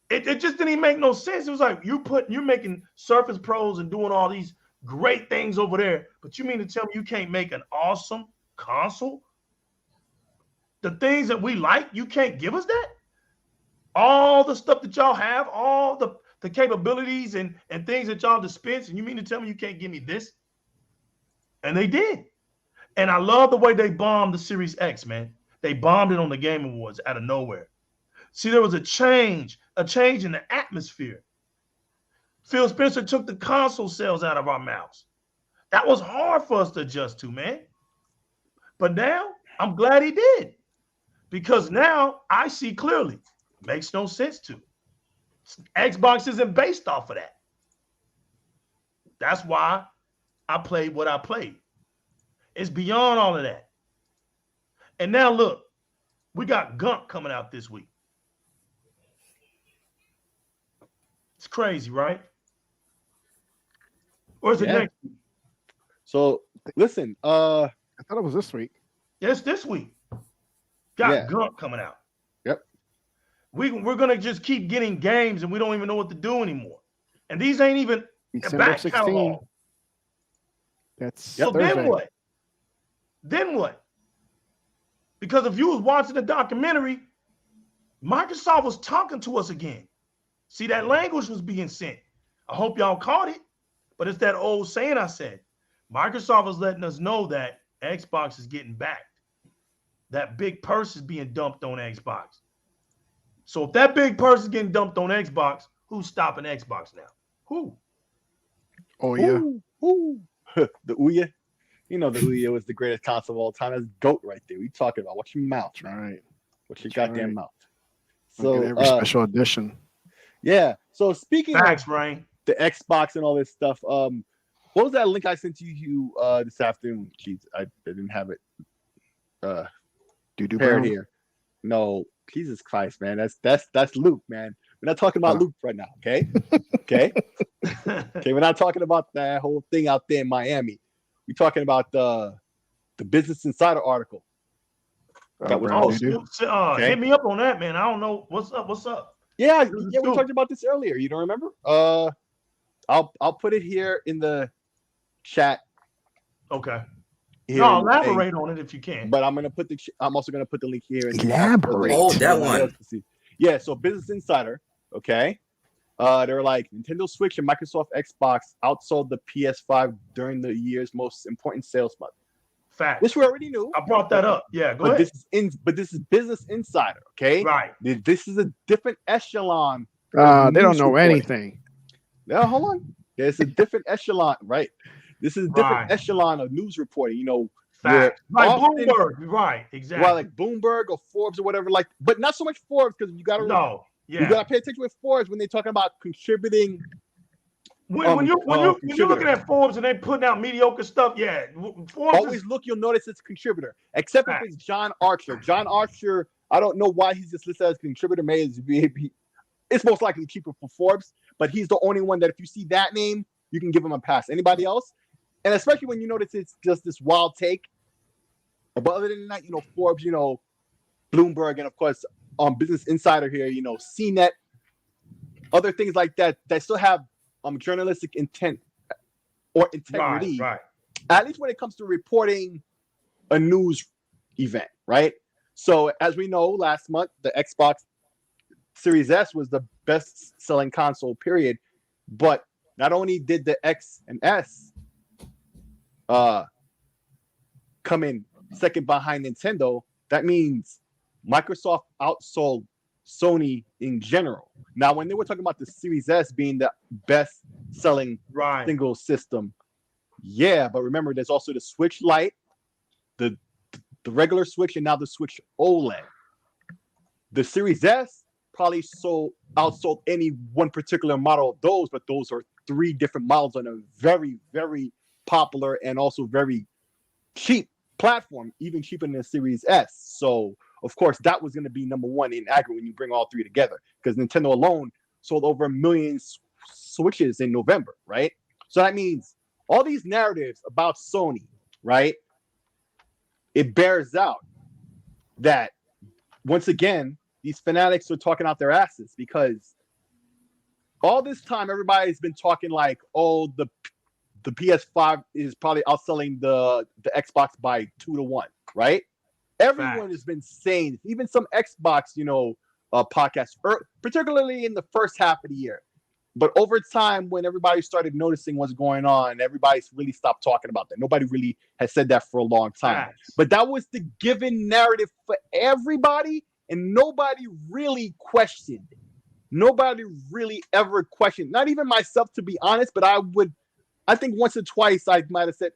[SPEAKER 3] It just didn't even make no sense. It was like you're making Surface Pros and doing all these great things over there, but you mean to tell me you can't make an awesome console? The things that we like, you can't give us that? All the stuff that y'all have, all the capabilities and things that y'all dispense, and you mean to tell me you can't give me this? And they did. And I love the way they bombed the Series X, man. They bombed it on the Game Awards out of nowhere. See, there was a change in the atmosphere. Phil Spencer took the console sales out of our mouths. That was hard for us to adjust to, man. But now, I'm glad he did. Because now I see clearly Makes no sense to. Xbox isn't based off of that. That's why I played what I played. It's beyond all of that. And now look, we got Gunk coming out this week. It's crazy, right? Or is it next week?
[SPEAKER 5] So listen,
[SPEAKER 4] I thought it was this week.
[SPEAKER 3] Yes, this week. Got Gunk coming out.
[SPEAKER 5] Yep.
[SPEAKER 3] We're gonna just keep getting games and we don't even know what to do anymore. And these ain't even
[SPEAKER 4] December
[SPEAKER 3] back
[SPEAKER 4] 16.
[SPEAKER 3] catalog.
[SPEAKER 4] That's
[SPEAKER 3] So
[SPEAKER 4] Thursday.
[SPEAKER 3] then what? Then what? Because if you was watching the documentary, Microsoft was talking to us again. See, that language was being sent. I hope y'all caught it, but it's that old saying I said. Microsoft is letting us know that Xbox is getting backed. That big purse is being dumped on Xbox. So if that big purse is getting dumped on Xbox, who's stopping Xbox now? Who?
[SPEAKER 4] Oh, yeah.
[SPEAKER 5] Ooh. The Ouya. You know the Ouya was the greatest console of all time. That's GOAT right there. We talking about watch your mouth,
[SPEAKER 4] Right.
[SPEAKER 5] Watch your goddamn mouth.
[SPEAKER 4] So every special edition.
[SPEAKER 5] Yeah. So speaking
[SPEAKER 3] Facts,
[SPEAKER 5] of
[SPEAKER 3] Rain.
[SPEAKER 5] the Xbox and all this stuff, what was that link I sent you this afternoon? Jeez, I didn't have it prepared here. No, Jesus Christ, man. That's Luke, man. We're not talking about Luke right now, okay? Okay. We're not talking about that whole thing out there in Miami. We're talking about the Business Insider article.
[SPEAKER 3] Hit me up on that, man. I don't know what's up.
[SPEAKER 5] Yeah, we talked about this earlier. You don't remember? I'll put it here in the chat.
[SPEAKER 3] Okay. No, elaborate on it if you can.
[SPEAKER 5] But I'm also gonna put the link here.
[SPEAKER 4] Elaborate.
[SPEAKER 7] Oh, that one.
[SPEAKER 5] Yeah. So Business Insider. Okay. They're like Nintendo Switch and Microsoft Xbox outsold the PS5 during the year's most important sales month.
[SPEAKER 3] Fact.
[SPEAKER 5] Which we already knew.
[SPEAKER 3] I brought that up. Yeah, go ahead.
[SPEAKER 5] This is Business Insider. Okay.
[SPEAKER 3] Right.
[SPEAKER 5] This is a different echelon.
[SPEAKER 4] They don't know anything.
[SPEAKER 5] Now, hold on. There's a different echelon, right? This is a different echelon of news reporting. You know,
[SPEAKER 3] fact. Like Bloomberg, right? Exactly.
[SPEAKER 5] Well, like Bloomberg or Forbes or whatever. Like, but not so much Forbes because you got to you got to pay attention with Forbes when they're talking about contributing.
[SPEAKER 3] When you're looking at Forbes and they're putting out mediocre stuff, Forbes
[SPEAKER 5] always look. You'll notice it's a contributor, except if it's John Archer. John Archer, I don't know why he's just listed as a contributor. It's most likely cheaper for Forbes, but he's the only one that if you see that name, you can give him a pass. Anybody else? And especially when you notice it's just this wild take. But other than that, Forbes, Bloomberg, and of course, Business Insider here, CNET, other things like that still have journalistic intent or integrity.
[SPEAKER 3] Right.
[SPEAKER 5] At least when it comes to reporting a news event, right? So as we know, last month the Xbox Series S was the best-selling console, period. But not only did the X and S come in second behind Nintendo, that means Microsoft outsold Sony in general. Now, when they were talking about the Series S being the best-selling single system, but remember, there's also the Switch Lite, the regular Switch, and now the Switch OLED. The Series S probably outsold any one particular model of those, but those are three different models on a very, very popular and also very cheap platform, even cheaper than the Series S. So, of course, that was going to be number one in aggregate when you bring all three together, because Nintendo alone sold over 1 million Switches in November, right? So that means all these narratives about Sony, right? It bears out that, once again, these fanatics are talking out their asses, because all this time everybody's been talking like, oh, the PS5 is probably outselling the Xbox by 2-1, right? Everyone has been saying, even some Xbox, podcasts, particularly in the first half of the year. But over time, when everybody started noticing what's going on, everybody's really stopped talking about that. Nobody really has said that for a long time. But that was the given narrative for everybody, and nobody really questioned it. Nobody really ever questioned. Not even myself, to be honest, but I think once or twice I might have said,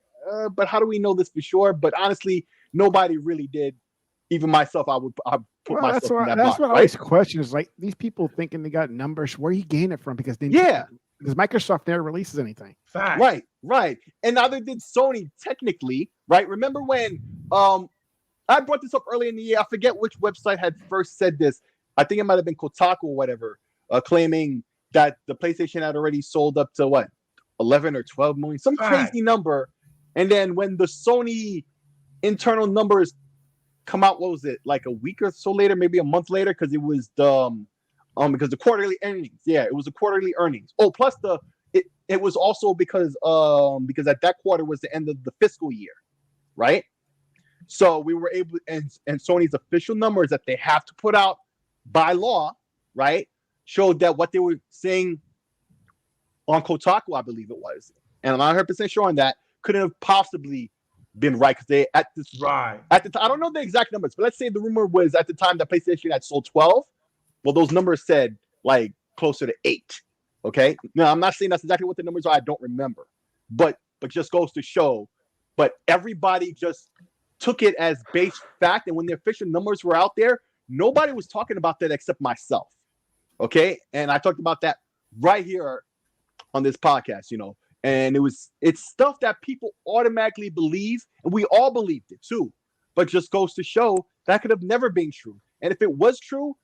[SPEAKER 5] but how do we know this for sure? But honestly, nobody really did even myself, I put
[SPEAKER 4] Well,
[SPEAKER 5] myself
[SPEAKER 4] that's
[SPEAKER 5] in
[SPEAKER 4] what
[SPEAKER 5] that
[SPEAKER 4] that's
[SPEAKER 5] box,
[SPEAKER 4] what I
[SPEAKER 5] right?
[SPEAKER 4] always question is like these people thinking they got numbers. Where are you getting it from? Because Microsoft never releases anything.
[SPEAKER 3] Fact.
[SPEAKER 5] Right. And neither did Sony technically, right? Remember when I brought this up early in the year. I forget which website had first said this. I think it might have been Kotaku or whatever, claiming that the PlayStation had already sold up to what, 11 or 12 million, some crazy number. And then when the Sony internal numbers come out, what was it, like a week or so later, maybe a month later, because it was the because the quarterly earnings. Yeah, it was the quarterly earnings. Oh, plus it was also because at that quarter was the end of the fiscal year, right? So we were able, and Sony's official numbers that they have to put out by law, right, showed that what they were saying on Kotaku, I believe it was, and I'm not 100% sure on that, couldn't have possibly been right, because they at the time, I don't know the exact numbers, but let's say the rumor was at the time that PlayStation had sold 12. Well, those numbers said like closer to 8. Okay, now I'm not saying that's exactly what the numbers are. I don't remember, but just goes to show. But everybody just took it as base fact, and when the official numbers were out there, nobody was talking about that except myself. Okay, and I talked about that right here on this podcast, and it's stuff that people automatically believe, and we all believed it too. But just goes to show that could have never been true. And if it was true,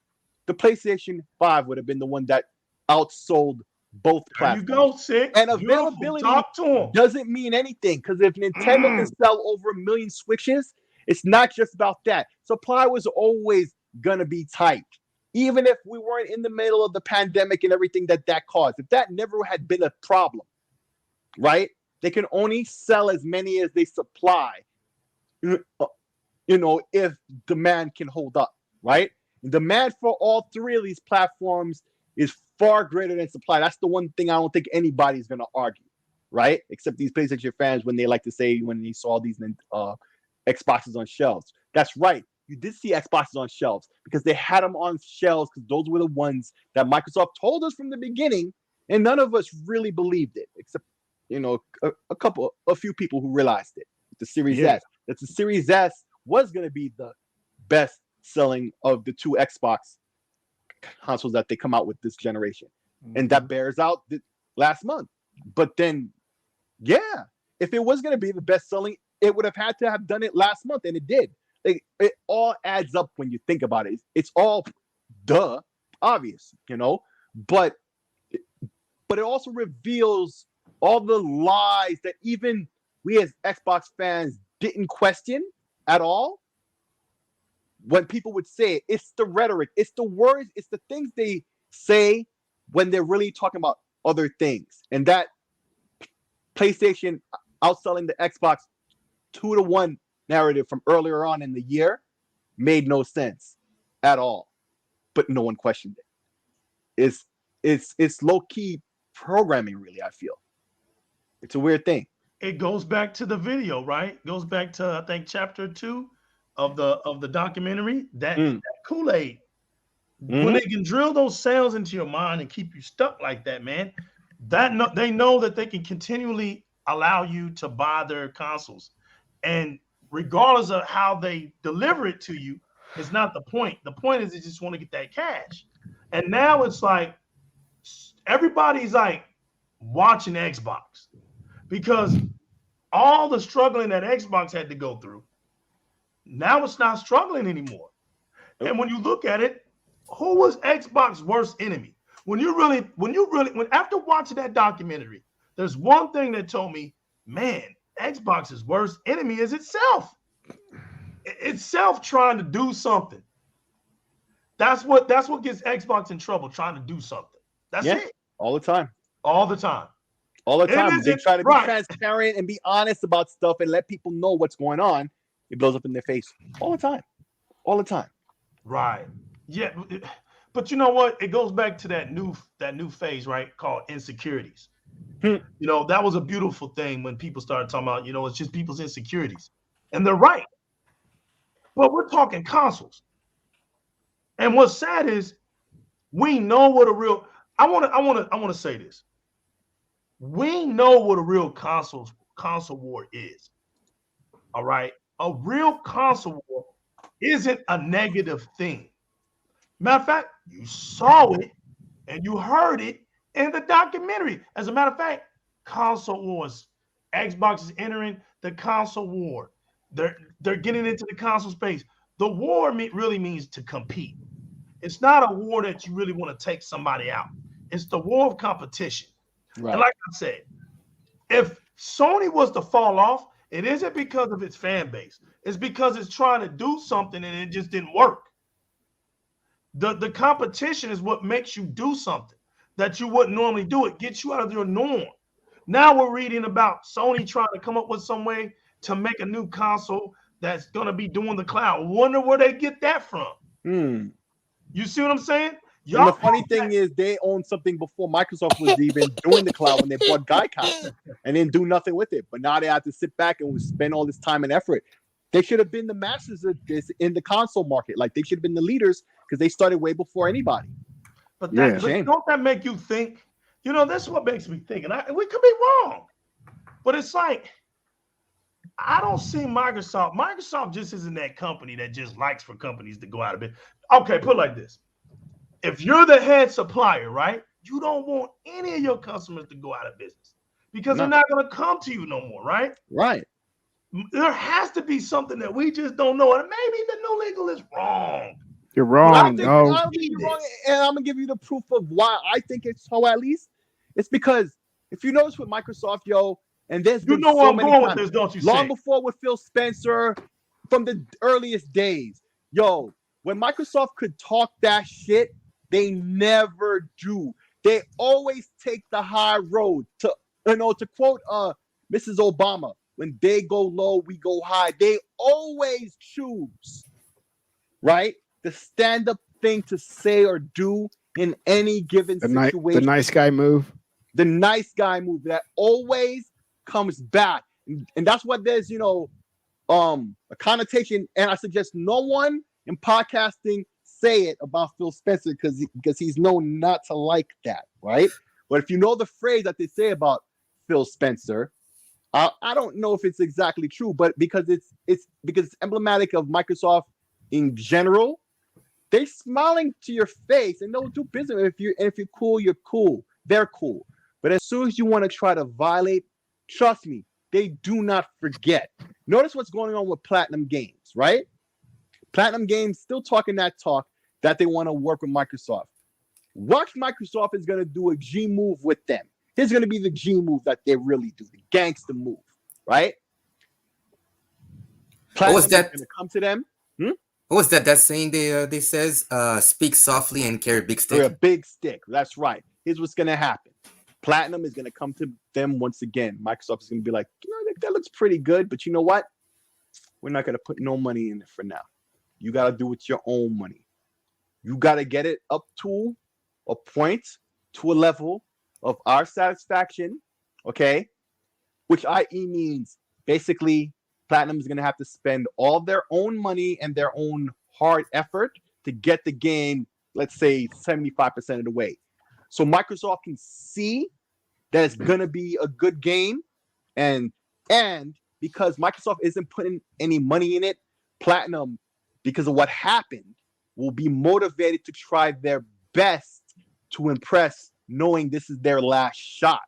[SPEAKER 5] the PlayStation 5 would have been the one that outsold both platforms.
[SPEAKER 3] There you go, Sick.
[SPEAKER 5] And availability doesn't mean anything, because if Nintendo can sell over 1 million Switches, it's not just about that. Supply was always going to be tight, even if we weren't in the middle of the pandemic and everything that caused. If that never had been a problem, right? They can only sell as many as they supply, if demand can hold up, right? Demand for all three of these platforms is far greater than supply. That's the one thing I don't think anybody's going to argue, right? Except these PlayStation fans, when they like to say when they saw these Xboxes on shelves. That's right. You did see Xboxes on shelves because they had them on shelves, because those were the ones that Microsoft told us from the beginning, and none of us really believed it, except a few people who realized it. The Series S. That the Series S was going to be the best selling of the two Xbox consoles that they come out with this generation. And that bears out last month. But then, if it was going to be the best selling, it would have had to have done it last month, and it did. It all adds up when you think about it. It's all obvious, but it also reveals all the lies that even we as Xbox fans didn't question at all. When people would say it, it's the rhetoric, it's the words, it's the things they say when they're really talking about other things. And that PlayStation outselling the Xbox 2-1 narrative from earlier on in the year made no sense at all. But no one questioned it. It's low-key programming, really, I feel. It's a weird thing.
[SPEAKER 3] It goes back to the video, right? It goes back to, I think, chapter 2 of the documentary, that Kool-Aid. When they can drill those cells into your mind and keep you stuck like that, man, they know that they can continually allow you to buy their consoles. And regardless of how they deliver it to you, it's not the point. The point is they just want to get that cash. And now it's like everybody's like watching Xbox, because all the struggling that Xbox had to go through, now it's not struggling anymore. And when you look at it, who was Xbox's worst enemy? When after watching that documentary, there's one thing that told me, man, Xbox's worst enemy is itself. Itself trying to do something. That's what gets Xbox in trouble, trying to do something. That's it.
[SPEAKER 5] All the time.
[SPEAKER 3] All the time.
[SPEAKER 5] All the time. They try to be transparent and be honest about stuff and let people know what's going on. It blows up in their face all the time. All the time.
[SPEAKER 3] Right. Yeah. But you know what? It goes back to that new phase, right? Called insecurities. That was a beautiful thing when people started talking about, it's just people's insecurities. And they're right. But we're talking consoles. And what's sad is we know what a real I want to say this. We know what a real console war is. All right. A real console war isn't a negative thing. Matter of fact, you saw it and you heard it in the documentary. As a matter of fact, console wars. Xbox is entering the console war. They're getting into the console space. The war really means to compete. It's not a war that you really want to take somebody out. It's the war of competition.
[SPEAKER 5] Right.
[SPEAKER 3] And like I said, if Sony was to fall off, it isn't because of its fan base. It's because it's trying to do something and it just didn't work. The competition is what makes you do something that you wouldn't normally do. It gets you out of your norm. Now we're reading about Sony trying to come up with some way to make a new console that's going to be doing the cloud. Wonder where they get that from. You see what I'm saying?
[SPEAKER 5] And the funny thing is they owned something before Microsoft was even doing the cloud when they bought Gaikon and didn't do nothing with it. But now they have to sit back and spend all this time and effort. They should have been the masters of this in the console market. Like they should have been the leaders because they started way before anybody.
[SPEAKER 3] But don't that make you think? You know, that's what makes me think. And we could be wrong. But it's like, I don't see Microsoft. Microsoft just isn't that company that just likes for companies to go out of business. Okay, put it like this. If you're the head supplier, right, you don't want any of your customers to go out of business because they're not going to come to you no more, right?
[SPEAKER 5] Right.
[SPEAKER 3] There has to be something that we just don't know. And maybe the new legal is wrong.
[SPEAKER 4] You're wrong.
[SPEAKER 5] I think you're wrong, and I'm going to give you the proof of why I think it's so, at least. It's because if you notice with Microsoft, and there's been
[SPEAKER 3] where
[SPEAKER 5] so
[SPEAKER 3] I'm
[SPEAKER 5] many
[SPEAKER 3] going
[SPEAKER 5] times,
[SPEAKER 3] with this, don't you?
[SPEAKER 5] long before with Phil Spencer, from the earliest days, when Microsoft could talk that shit, they never do. They always take the high road. To quote Mrs. Obama, when they go low, we go high. They always choose, right, the stand-up thing to say or do in any given situation.
[SPEAKER 4] The nice guy move.
[SPEAKER 5] The nice guy move that always comes back. And that's what there's, a connotation. And I suggest no one in podcasting say it about Phil Spencer because he's known not to like that, right? But if you know the phrase that they say about Phil Spencer, I don't know if it's exactly true, but because it's emblematic of Microsoft in general, they're smiling to your face and they'll do business. If you're cool, you're cool. They're cool. But as soon as you want to try to violate, trust me, they do not forget. Notice what's going on with Platinum Games, right? Platinum Games still talking that talk that they want to work with Microsoft. Watch Microsoft is going to do a G move with them. Here's going to be the G move that they really do, the gangster move, right?
[SPEAKER 7] What was that?
[SPEAKER 5] Going to come to them.
[SPEAKER 7] What was that? That saying they says, speak softly and carry a big stick.
[SPEAKER 5] A big stick. That's right. Here's what's going to happen. Platinum is going to come to them once again. Microsoft is going to be like, that looks pretty good, but you know what? We're not going to put no money in it for now. You got to do it with your own money. You got to get it up to a point, to a level of our satisfaction, okay? Which i.e. means basically Platinum is going to have to spend all their own money and their own hard effort to get the game, let's say 75% of the way. So Microsoft can see that it's going to be a good game. And because Microsoft isn't putting any money in it, Platinum, because of what happened, will be motivated to try their best to impress, knowing this is their last shot.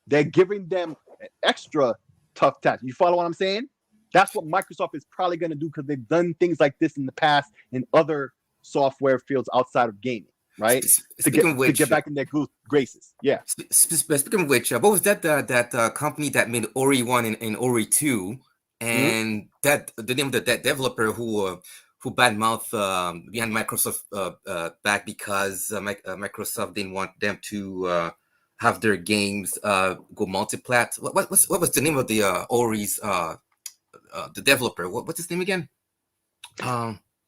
[SPEAKER 5] They're giving them an extra tough task. You follow what I'm saying? That's what Microsoft is probably going to do because they've done things like this in the past in other software fields outside of gaming, right? To get back in their graces. Yeah.
[SPEAKER 7] Speaking of which, what was that company that made Ori 1 and Ori 2? And that the name of that developer who badmouthed behind Microsoft back because Microsoft didn't want them to have their games go multi-plat. What was the name of the Ori's the developer? What's his name again?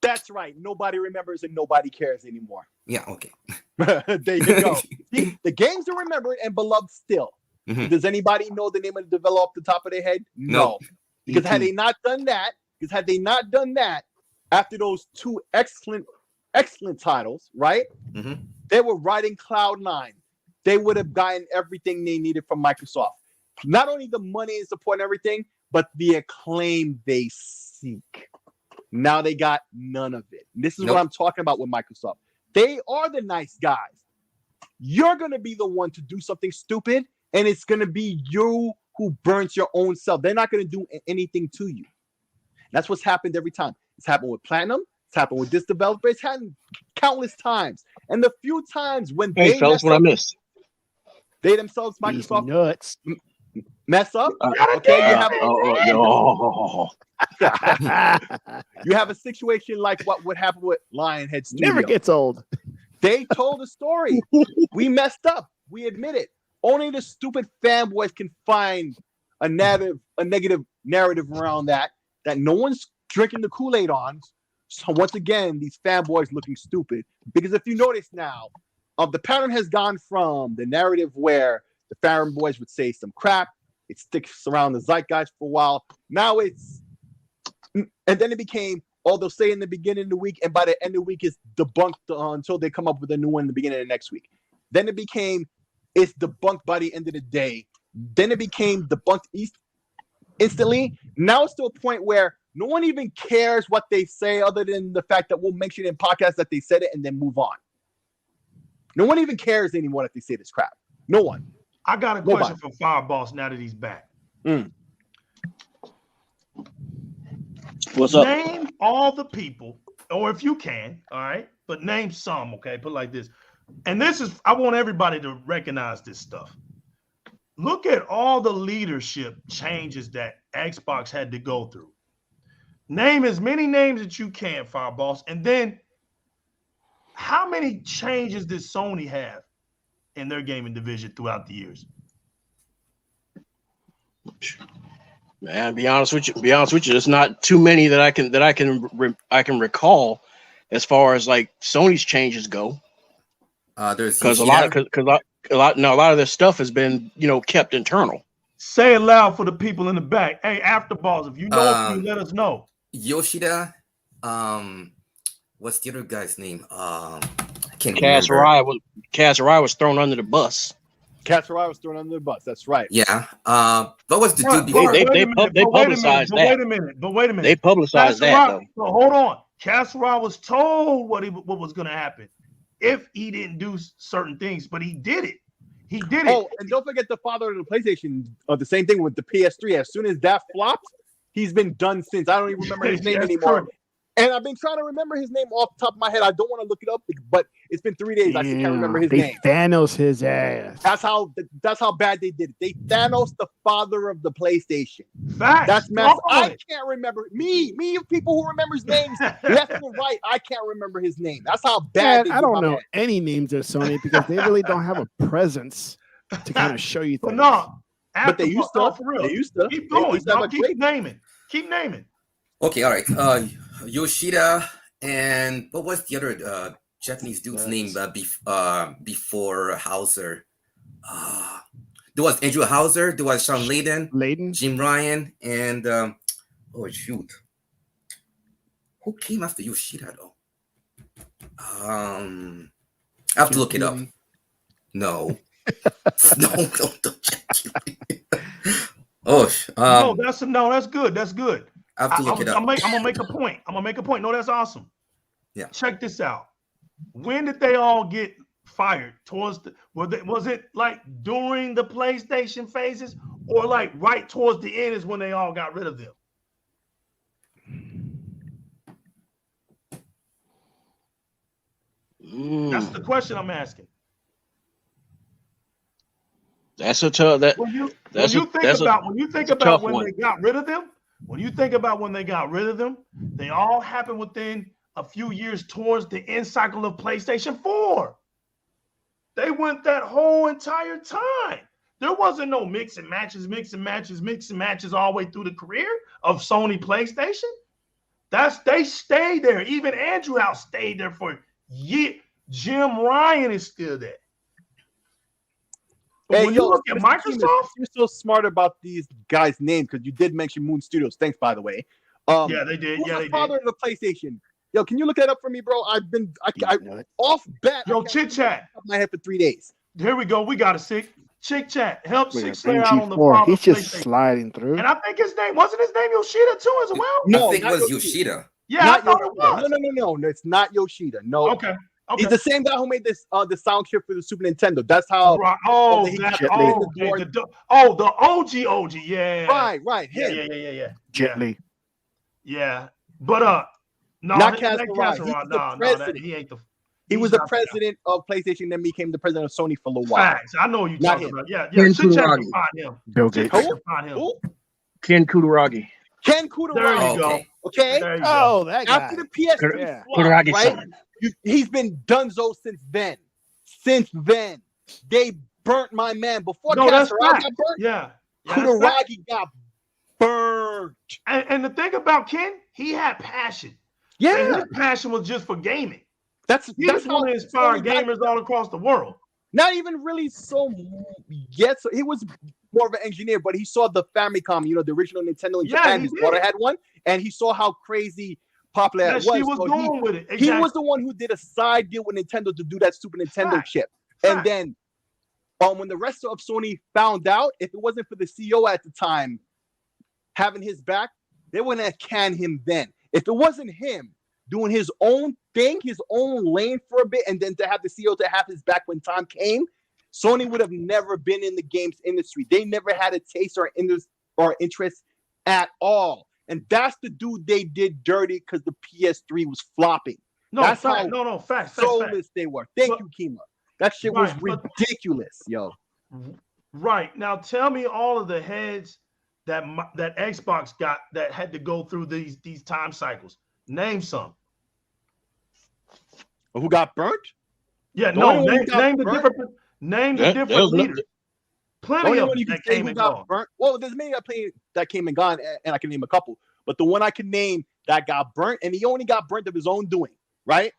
[SPEAKER 5] That's right. Nobody remembers and nobody cares anymore.
[SPEAKER 7] Yeah. Okay.
[SPEAKER 5] There you go. The games are remembered and beloved still. Does anybody know the name of the developer off the top of their head? No. Because had they not done that, after those two excellent titles, right? They were riding cloud nine. They would have gotten everything they needed from Microsoft. Not only the money and support and everything, but the acclaim they seek. Now they got none of it. This is what I'm talking about with Microsoft. They are the nice guys. You're going to be the one to do something stupid, and it's going to be you who burns your own self. They're not going to do anything to you. That's what's happened every time. It's happened with Platinum. It's happened with this developer. It's happened countless times. And the few times when
[SPEAKER 6] Hey, fellas, what I missed?
[SPEAKER 5] They themselves, Microsoft,
[SPEAKER 4] nuts.
[SPEAKER 5] mess up. Okay, you have a situation like what would happen with Lionhead Studio.
[SPEAKER 4] Never gets old.
[SPEAKER 5] They told a story. We messed up. We admit it. Only the stupid fanboys can find a negative narrative around that no one's drinking the Kool-Aid on. So once again, these fanboys looking stupid. Because if you notice now, the pattern has gone from the narrative where the fanboys would say some crap, it sticks around the zeitgeist for a while. Now and then it became, they'll say in the beginning of the week, and by the end of the week it's debunked until they come up with a new one in the beginning of the next week. Then it became, it's debunked by the end of the day. Then it became debunked instantly. Now it's to a point where no one even cares what they say other than the fact that we'll mention in podcasts that they said it and then move on. No one even cares anymore that they say this crap. No one.
[SPEAKER 3] I got a question for Fireboss now that he's back.
[SPEAKER 6] What's up?
[SPEAKER 3] Name all the people, or if you can, all right, but name some, okay? Put it like this. And this is, I want everybody to recognize this stuff. Look at all the leadership changes that Xbox had to go through. Name as many names that you can, Fireboss, and then how many changes did Sony have in their gaming division throughout the years?
[SPEAKER 6] Man, be honest with you, there's not too many that I can recall as far as like Sony's changes go. Because a lot of this stuff has been, kept internal.
[SPEAKER 3] Say it loud for the people in the back. Hey, Afterballs, if you know, you let us know.
[SPEAKER 7] Yoshida, what's the other guy's name? I can't
[SPEAKER 6] remember. Kazurai was thrown under the bus.
[SPEAKER 5] Kazurai was thrown under the bus. That's right.
[SPEAKER 7] Yeah. What was the dude before?
[SPEAKER 6] They publicized that.
[SPEAKER 3] But wait a minute.
[SPEAKER 6] They publicized that though.
[SPEAKER 3] So hold on. Kazurai was told what was going to happen if he didn't do certain things, but he did it. He did it.
[SPEAKER 5] Oh, and don't forget the father of the PlayStation. The same thing with the PS3. As soon as that flopped, he's been done since. I don't even remember his name anymore. True. And I've been trying to remember his name off the top of my head. I don't want to look it up, but it's been 3 days. I still can't remember his name.
[SPEAKER 4] Thanos his ass.
[SPEAKER 5] That's how bad they did it. They Thanos the father of the PlayStation.
[SPEAKER 3] Facts.
[SPEAKER 5] That's messed. I can't remember me. People who remembers names left and right. I can't remember his name. That's how bad.
[SPEAKER 4] I don't know any names of Sony because they really don't have a presence to kind of show you things.
[SPEAKER 5] But they used to.
[SPEAKER 3] For real.
[SPEAKER 5] They used to.
[SPEAKER 3] Keep going. Keep naming. Keep naming.
[SPEAKER 7] Okay, all right. Yoshida and what was the other Japanese dude's name before Hauser? There was Andrew Hauser, there was Sean Layden, Jim Ryan, and who came after Yoshida though? I have to look it up. No, don't.
[SPEAKER 3] That's good. That's good.
[SPEAKER 7] I have to look it up.
[SPEAKER 3] I'm gonna make a point. No, that's awesome.
[SPEAKER 7] Yeah.
[SPEAKER 3] Check this out. When did they all get fired? Was it like during the PlayStation phases, or like right towards the end is when they all got rid of them? That's the question I'm asking.
[SPEAKER 6] That's a tough.
[SPEAKER 3] When you think about when they got rid of them. When you think about when they got rid of them, they all happened within a few years towards the end cycle of PlayStation 4. They went that whole entire time. There wasn't no mix and matches all the way through the career of Sony PlayStation. They stayed there. Even Andrew House stayed there for years. Jim Ryan is still there. But when you look at Microsoft,
[SPEAKER 5] you're so smart about these guys' names because you did mention Moon Studios. Thanks, by the way.
[SPEAKER 3] Yeah, they did.
[SPEAKER 5] Who's the father of the PlayStation? Yo, can you look that up for me, bro? I off bat.
[SPEAKER 3] Yo, Chit Chat.
[SPEAKER 5] My head for 3 days.
[SPEAKER 3] Here we go. We got a sick Chit Chat. Help Six Slayer out on the father.
[SPEAKER 4] He's just sliding through.
[SPEAKER 3] And I think wasn't his name Yoshida too as well?
[SPEAKER 7] No, I think it was Yoshida.
[SPEAKER 3] Yeah, I thought it was.
[SPEAKER 5] No. It's not Yoshida. No.
[SPEAKER 3] Okay.
[SPEAKER 5] He's the same guy who made this the sound chip for the Super Nintendo. That's how.
[SPEAKER 3] Right. The OG. Yeah.
[SPEAKER 5] Right. Him.
[SPEAKER 3] Yeah.
[SPEAKER 4] Gently.
[SPEAKER 3] Yeah. But no,
[SPEAKER 5] not
[SPEAKER 3] Casserole. No, he ain't the.
[SPEAKER 5] He was the president of PlayStation, then became the president of Sony for a little while.
[SPEAKER 3] Facts. I know you
[SPEAKER 5] not
[SPEAKER 3] talking
[SPEAKER 5] him.
[SPEAKER 3] about. Yeah. Should check to find him.
[SPEAKER 4] Bill Gates.
[SPEAKER 6] Ken Kutaragi.
[SPEAKER 5] Ken Kutaragi.
[SPEAKER 3] There you go.
[SPEAKER 5] Okay.
[SPEAKER 3] There you
[SPEAKER 4] Oh,
[SPEAKER 3] go.
[SPEAKER 4] that guy.
[SPEAKER 5] After the PS3 flop, right? He's been donezo since then. They burnt my man. Before Casserole got burnt,
[SPEAKER 3] yeah.
[SPEAKER 5] Kutaragi got burnt.
[SPEAKER 3] And the thing about Ken, he had passion.
[SPEAKER 5] Yeah.
[SPEAKER 3] And his passion was just for gaming.
[SPEAKER 5] That's
[SPEAKER 3] how he inspired gamers all across the world.
[SPEAKER 5] Not even really so yet. So he was more of an engineer, but he saw the Famicom, the original Nintendo in Japan. His brother had one, and he saw how crazy popular it was.
[SPEAKER 3] He was going with it. Exactly.
[SPEAKER 5] He was the one who did a side deal with Nintendo to do that Super Nintendo chip. And then when the rest of Sony found out, if it wasn't for the CEO at the time having his back, they wouldn't have canned him then. If it wasn't him doing his own thing, his own lane for a bit, and then to have the CEO to have his back when time came, Sony would have never been in the games industry. They never had a taste or interest at all. And that's the dude they did dirty because the PS3 was flopping. That's how
[SPEAKER 3] facts.
[SPEAKER 5] soulless they were. Thank you, Kima. That shit was ridiculous, yo.
[SPEAKER 3] Right. Now tell me all of the heads that Xbox got that had to go through these time cycles. Name some.
[SPEAKER 5] Who got burnt?
[SPEAKER 3] Yeah, name the different leaders. Plenty of them that came and gone.
[SPEAKER 5] Burnt. Well, there's many that came and gone, and I can name a couple. But the one I can name that got burnt, and he only got burnt of his own doing, right?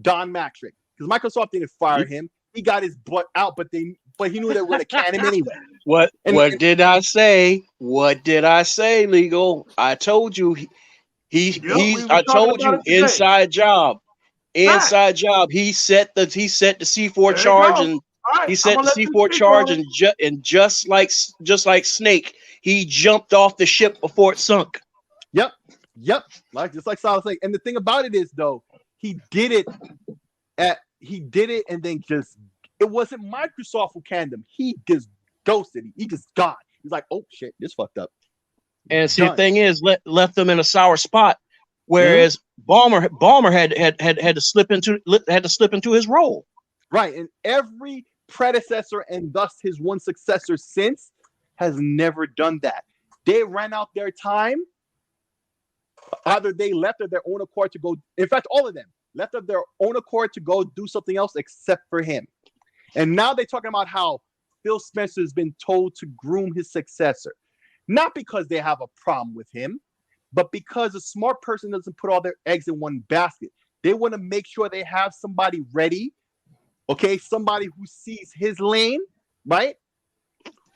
[SPEAKER 5] Don Matrick. Because Microsoft didn't fire him. He got his butt out, but he knew they were going to can him anyway.
[SPEAKER 6] What did I say? What did I say, Legal? I told you I told you inside job. Inside job. He set the C4 charge and he set the C4 charge and just like Snake, he jumped off the ship before it sunk.
[SPEAKER 5] Yep. Just like Solid Snake. And the thing about it is though, he did it and then it wasn't Microsoft who canned him. He just ghosted. He just gone. He's like, oh shit, this fucked up.
[SPEAKER 6] And see, the thing is, left them in a sour spot. Whereas Ballmer had to slip into his role.
[SPEAKER 5] Right, and every predecessor and thus his one successor since has never done that. They ran out their time. Either they left of their own accord to go. In fact, all of them left of their own accord to go do something else except for him. And now they're talking about how Phil Spencer has been told to groom his successor. Not because they have a problem with him, but because a smart person doesn't put all their eggs in one basket. They want to make sure they have somebody ready, okay? Somebody who sees his lane, right?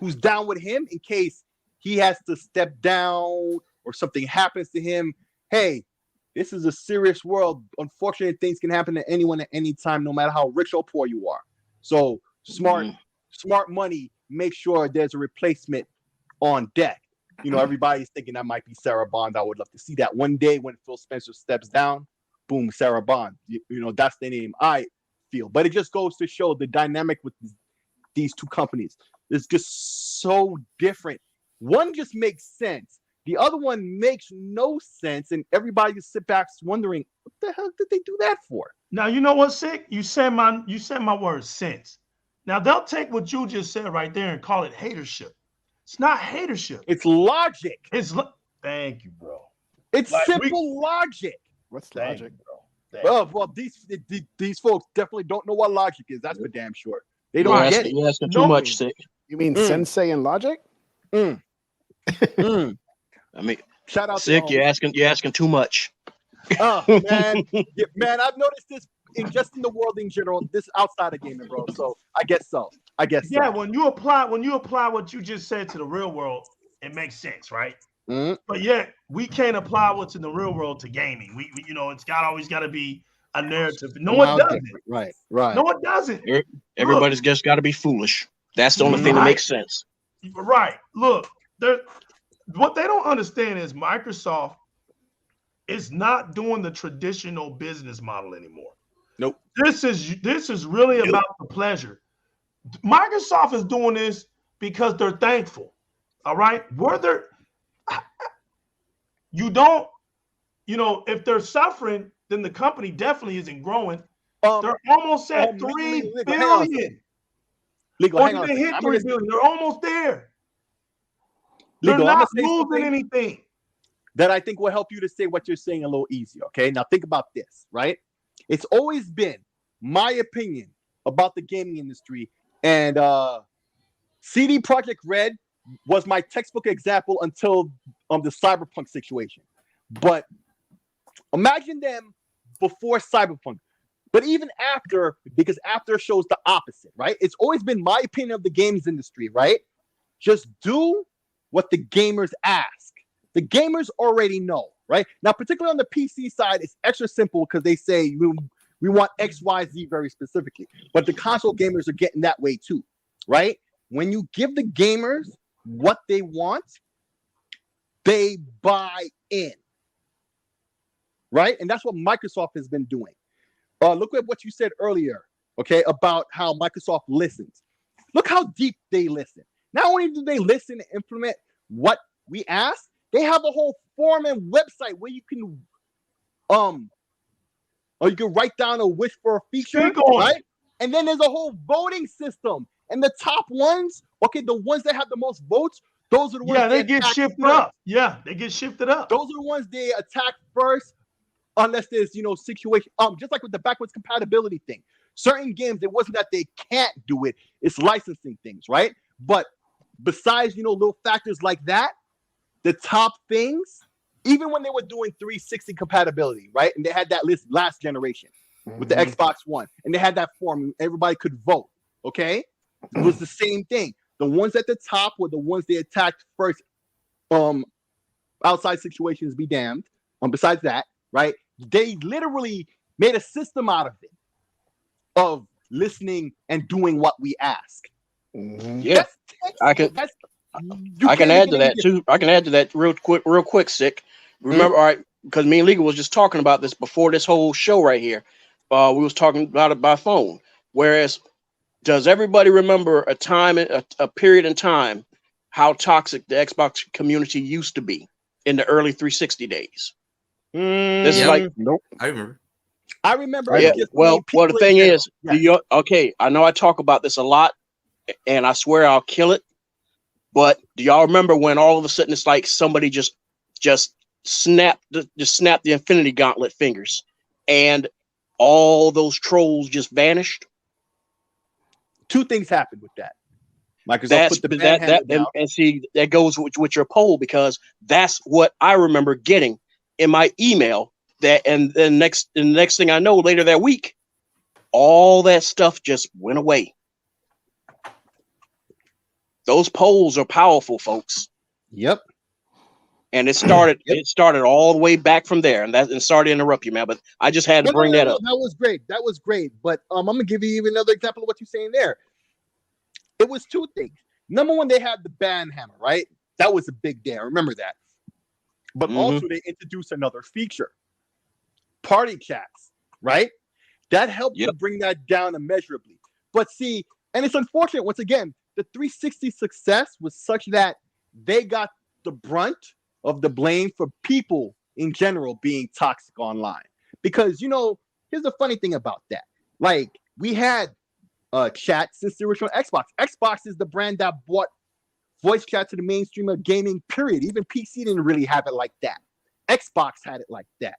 [SPEAKER 5] Who's down with him in case he has to step down or something happens to him. Hey, this is a serious world. Unfortunately, things can happen to anyone at any time, no matter how rich or poor you are. So smart money, make sure there's a replacement on deck. Everybody's thinking that might be Sarah Bond. I would love to see that one day when Phil Spencer steps down. Boom, Sarah Bond. That's the name I feel. But it just goes to show the dynamic with these two companies. It's just so different. One just makes sense. The other one makes no sense, and everybody just sit back wondering, what the hell did they do that for?
[SPEAKER 3] Now you know what, Sick? You said my word sense. Now they'll take what you just said right there and call it hatership. It's not hatership.
[SPEAKER 5] It's logic.
[SPEAKER 3] Thank you, bro.
[SPEAKER 5] It's simple logic.
[SPEAKER 4] What's logic,
[SPEAKER 5] bro? Well, these folks definitely don't know what logic is. That's for damn sure. They don't get it.
[SPEAKER 6] You're asking too much, Sick.
[SPEAKER 4] You mean sensei and logic?
[SPEAKER 6] I mean,
[SPEAKER 5] shout out
[SPEAKER 6] Sick. You're asking too much.
[SPEAKER 5] Oh man, man, I've noticed this in the world in general. This outside of gaming, bro. So I guess so.
[SPEAKER 3] Yeah, when you apply what you just said to the real world, it makes sense, right?
[SPEAKER 5] Mm-hmm.
[SPEAKER 3] But yet we can't apply what's in the real world to gaming. We it's always got to be a narrative. No one does it.
[SPEAKER 5] Right.
[SPEAKER 3] No one does it.
[SPEAKER 6] Everybody's just got to be foolish. That's the only thing that makes sense.
[SPEAKER 3] Right. Look, what they don't understand is Microsoft it's not doing the traditional business model anymore.
[SPEAKER 5] Nope.
[SPEAKER 3] This is really about the pleasure. Microsoft is doing this because they're thankful. All right. Whether you don't, if they're suffering, then the company definitely isn't growing. They're almost at 3 billion.
[SPEAKER 5] Legal, hang on.
[SPEAKER 3] They hit 3 billion. They're almost there. They're
[SPEAKER 5] Legal,
[SPEAKER 3] not losing anything.
[SPEAKER 5] That I think will help you to say what you're saying a little easier. Okay. Now think about this, right? It's always been my opinion about the gaming industry, and CD Projekt Red was my textbook example until the Cyberpunk situation. But imagine them before Cyberpunk. But even after, because after shows the opposite, right? It's always been my opinion of the games industry, right? Just do what the gamers ask. The gamers already know, right? Now, particularly on the PC side, it's extra simple because they say we want X, Y, Z very specifically. But the console gamers are getting that way too, right? When you give the gamers what they want, they buy in, right? And that's what Microsoft has been doing. Look at what you said earlier, okay, about how Microsoft listens. Look how deep they listen. Not only do they listen and implement what we ask, they have a whole forum and website where you can or you can write down a wish for a feature, right? And then there's a whole voting system. And the top ones, okay, the ones that have the most votes, those are the ones
[SPEAKER 3] they get shifted up. Yeah, they get shifted up.
[SPEAKER 5] Those are the ones they attack first, unless there's, situation. Just like with the backwards compatibility thing. Certain games, it wasn't that they can't do it. It's licensing things, right? But besides, little factors like that, the top things, even when they were doing 360 compatibility, right? And they had that list last generation with the Xbox One, and they had that form, everybody could vote, okay? It was the same thing. The ones at the top were the ones they attacked first. Outside situations be damned. Besides that, right? They literally made a system out of it, of listening and doing what we ask.
[SPEAKER 6] Yeah, I can add to that too. I can add to that real quick, Sick. Remember, all right, because me and Legal was just talking about this before this whole show right here. We was talking about it by phone. Whereas, does everybody remember a time, a period in time, how toxic the Xbox community used to be in the early 360 days? This is like,
[SPEAKER 7] nope. I remember.
[SPEAKER 5] I remember.
[SPEAKER 6] Yeah. Well, the thing is, okay, I know I talk about this a lot, and I swear I'll kill it. But do y'all remember when all of a sudden it's like somebody just snapped the Infinity Gauntlet fingers, and all those trolls just vanished?
[SPEAKER 5] Two things happened with that. Microsoft put the down.
[SPEAKER 6] And see, that goes with your poll, because that's what I remember getting in my email. And the next thing I know, later that week, all that stuff just went away. Those polls are powerful, folks.
[SPEAKER 5] Yep.
[SPEAKER 6] And it started. It started all the way back from there. And sorry to interrupt you, man, but I just had to bring that up.
[SPEAKER 5] That was great. That was great. But I'm gonna give you even another example of what you're saying there. It was two things. Number one, they had the band hammer, right? That was a big deal. Remember that. But also they introduced another feature. Party chats, right? That helped to bring that down immeasurably. But see, and it's unfortunate, once again, the 360 success was such that they got the brunt of the blame for people in general being toxic online. Because, here's the funny thing about that. Like, we had chat since the original Xbox. Xbox is the brand that brought voice chat to the mainstream of gaming, period. Even PC didn't really have it like that. Xbox had it like that.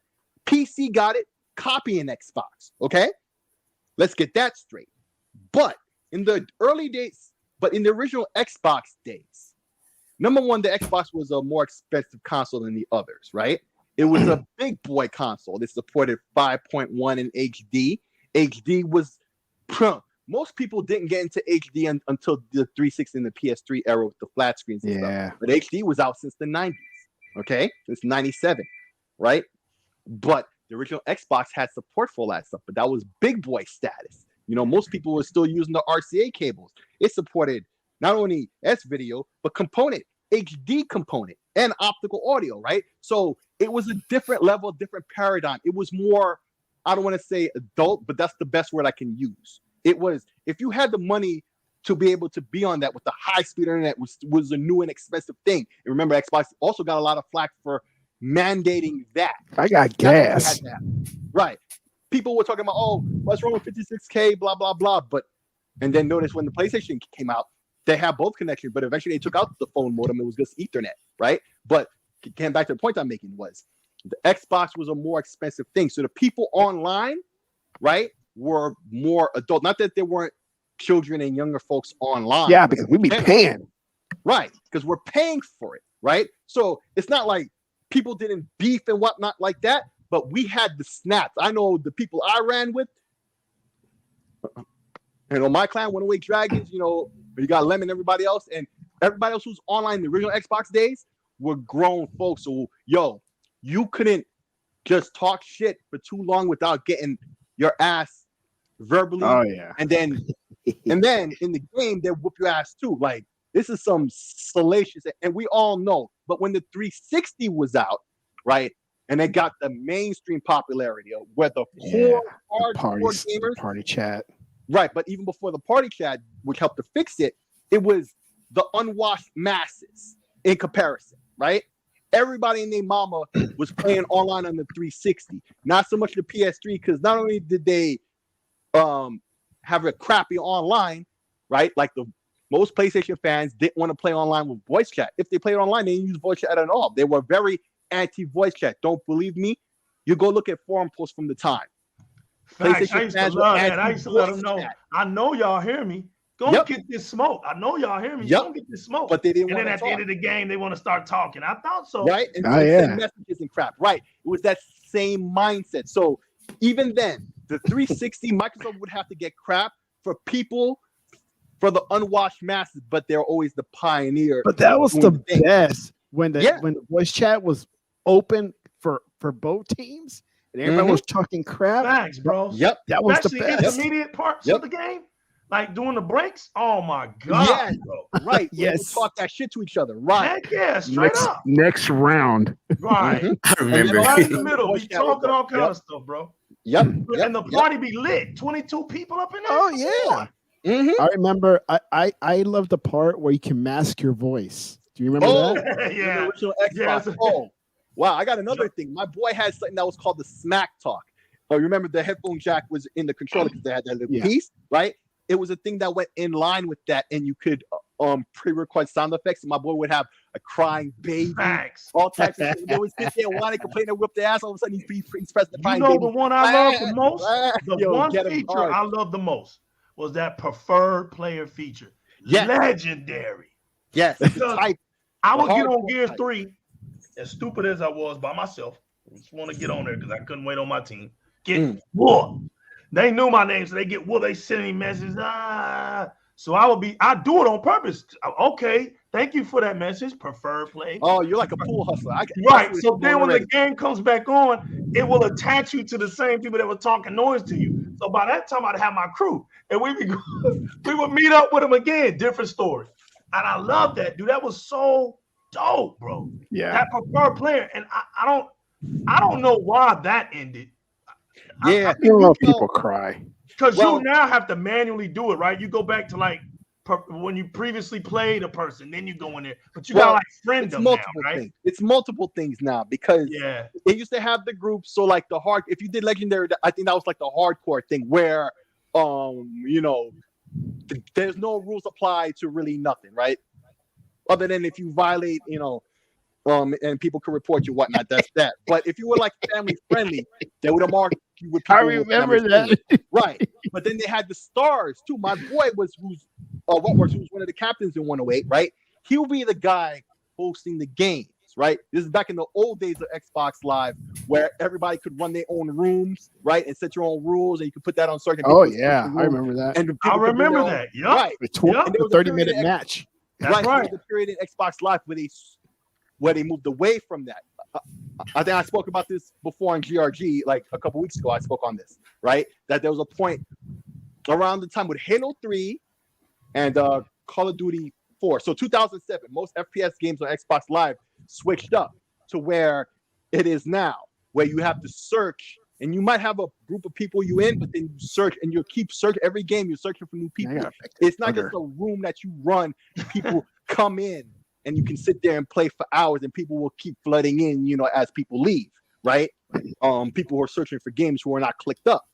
[SPEAKER 5] PC got it, copying Xbox, okay? Let's get that straight. But in the early days, in the original Xbox days, number one, the Xbox was a more expensive console than the others, right? It was a big boy console. It supported 5.1 in HD. HD was, most people didn't get into HD until the 360 and the PS3 era with the flat screens and stuff. But HD was out since the 90s, okay? Since 97, right? But the original Xbox had support for all that stuff, but that was big boy status. Most people were still using the RCA cables. It supported not only S-video, but component, HD component, and optical audio, right? So it was a different level, different paradigm. It was more, I don't want to say adult, but that's the best word I can use. It was, if you had the money to be able to be on that with the high-speed internet, was a new and expensive thing. And remember, Xbox also got a lot of flack for mandating that.
[SPEAKER 4] I got gas.
[SPEAKER 5] Right. People were talking about, oh, what's wrong with 56K, blah, blah, blah. But, and then notice when the PlayStation came out, they had both connections, but eventually they took out the phone modem. It was just Ethernet, right? But getting back to the point I'm making was the Xbox was a more expensive thing. So the people online, right, were more adult. Not that there weren't children and younger folks online.
[SPEAKER 4] Yeah, because we be paying.
[SPEAKER 5] Right, because we're paying for it, right? So it's not like people didn't beef and whatnot like that, but we had the snaps. I know the people I ran with, my clan, 108 Dragons, you got Lemon, everybody else, and everybody else who's online in the original Xbox days were grown folks. So, you couldn't just talk shit for too long without getting your ass verbally.
[SPEAKER 4] Oh, yeah.
[SPEAKER 5] And then in the game, they whoop your ass too. Like, this is some salacious, and we all know. But when the 360 was out, right, and they got the mainstream popularity of where the core hardcore gamers,
[SPEAKER 4] party chat,
[SPEAKER 5] right? But even before the party chat, which helped to fix it, it was the unwashed masses in comparison, right? Everybody and their mama was playing online on the 360, not so much the PS3, because not only did they have a crappy online, right? Like most PlayStation fans didn't want to play online with voice chat. If they played online, they didn't use voice chat at all. They were very anti-voice chat. Don't believe me? You go look at forum posts from the time.
[SPEAKER 3] Facts. I used to love that. I used to let them know. Chat. I know y'all hear me. Go get this smoke. I know y'all hear me. Go get this smoke.
[SPEAKER 5] But they didn't.
[SPEAKER 3] And then at the end of the game, they want to start talking. I thought so.
[SPEAKER 5] Right? And send messages and crap. Right. It was that same mindset. So even then, the 360, Microsoft would have to get crap for people, for the unwashed masses, but they're always the pioneer.
[SPEAKER 4] But that was the best when the voice chat was open for both teams and everybody was talking crap.
[SPEAKER 3] Thanks, bro.
[SPEAKER 5] Yep.
[SPEAKER 4] That was
[SPEAKER 3] especially
[SPEAKER 4] the best.
[SPEAKER 3] Intermediate parts of the game, like doing the breaks. Oh my god, bro.
[SPEAKER 5] Right.
[SPEAKER 4] Yes.
[SPEAKER 5] Talk that shit to each other. Right.
[SPEAKER 3] Heck yeah, straight up.
[SPEAKER 4] Next round.
[SPEAKER 3] Right.
[SPEAKER 7] I remember.
[SPEAKER 3] Right in the middle, be talking all kind of stuff, bro.
[SPEAKER 5] Yep.
[SPEAKER 3] And the party be lit. 22 people up in there.
[SPEAKER 4] Oh yeah. I remember. I love the part where you can mask your voice. Do you remember that?
[SPEAKER 3] Yeah.
[SPEAKER 5] The original Xbox. Oh, wow. I got another thing. My boy had something that was called the Smack Talk. Oh, you remember the headphone jack was in the controller because they had that little piece, right? It was a thing that went in line with that, and you could pre-record sound effects. And my boy would have a crying baby, all types of shit. They would sit there whining, complaining, and whip their ass. All of a sudden, he's pressing the crying baby.
[SPEAKER 3] The one I love the most, one feature I love the most was that preferred player feature.
[SPEAKER 5] Yes.
[SPEAKER 3] Legendary.
[SPEAKER 5] Yes.
[SPEAKER 3] I would get on Gears 3, as stupid as I was by myself. I just want to get on there because I couldn't wait on my team. Get whooped. They knew my name, so they get whooped. They send me messages. So I do it on purpose. Okay, thank you for that message. Preferred play.
[SPEAKER 5] Oh, you're like a pool hustler.
[SPEAKER 3] Right. So then when the game comes back on, it will attach you to the same people that were talking noise to you. So by that time, I'd have my crew, and we would meet up with them again. Different story. And I love that, dude. That was so dope, bro.
[SPEAKER 4] Yeah.
[SPEAKER 3] That preferred player, and I don't know why that ended.
[SPEAKER 5] Yeah,
[SPEAKER 4] I love people cry
[SPEAKER 3] because you now have to manually do it, right? You go back to like when you previously played a person, then you go in there, but you gotta like friend them now, right?
[SPEAKER 5] It's multiple things now because they used to have the group. So like the hard, if you did legendary, I think that was like the hardcore thing where, there's no rules applied to really nothing, right? Other than if you violate, and people can report you, whatnot. That's that. But if you were like family friendly, they would have marked you with people.
[SPEAKER 4] I remember that.
[SPEAKER 5] Right. But then they had the stars too. My boy who's one of the captains in 108, right? He'll be the guy hosting the games, right? This is back in the old days of Xbox Live, where everybody could run their own rooms, right, and set your own rules, and you could put that on certain.
[SPEAKER 4] Oh yeah, I remember that.
[SPEAKER 5] And
[SPEAKER 3] I remember that. Yep.
[SPEAKER 5] Right.
[SPEAKER 4] The 30-minute match.
[SPEAKER 3] That's right.
[SPEAKER 5] The period in Xbox Live where they moved away from that. I think I spoke about this before on GRG, like a couple weeks ago. I spoke on this, right? That there was a point around the time with Halo 3 and Call of Duty 4. So 2007, most FPS games on Xbox Live switched up to where it is now, where you have to search, and you might have a group of people you in, but then you search and you keep searching every game. You're searching for new people. It's not just a room that you run. People come in and you can sit there and play for hours, and people will keep flooding in, you know, as people leave, right? People who are searching for games who are not clicked up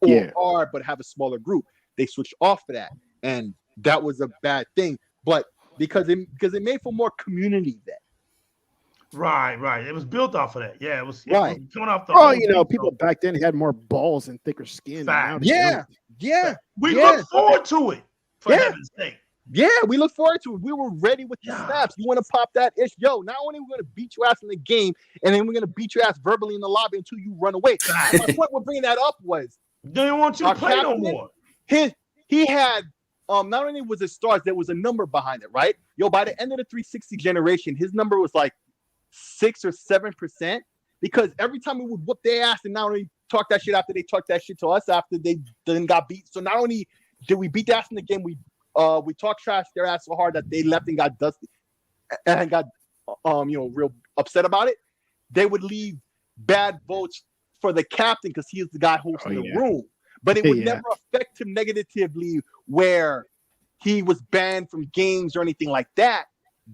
[SPEAKER 5] or are, but have a smaller group. They switch off of that. And that was a bad thing. But because it made for more community then.
[SPEAKER 3] Right. It was built off of that. Yeah, it was
[SPEAKER 5] right.
[SPEAKER 3] Coming off the
[SPEAKER 4] you know, people back then had more balls and thicker skin.
[SPEAKER 5] Yeah.
[SPEAKER 3] We look forward to it, for heaven's sake.
[SPEAKER 5] Yeah, we look forward to it. We were ready with the snaps. You want to pop that ish? Yo, not only are we going to beat your ass in the game, and then we're going to beat your ass verbally in the lobby until you run away. My point with bringing that up was
[SPEAKER 3] they didn't want you to play no more.
[SPEAKER 5] He had not only was it stars, there was a number behind it, right? Yo, by the end of the 360 generation, his number was like 6 or 7%, because every time we would whoop their ass and not only talk that shit after they talked that shit to us after they then got beat. So not only did we beat their ass in the game, we talked trash their ass so hard that they left and got dusty and got real upset about it. They would leave bad votes for the captain because he is the guy hosting the room. But it would never affect him negatively where he was banned from games or anything like that.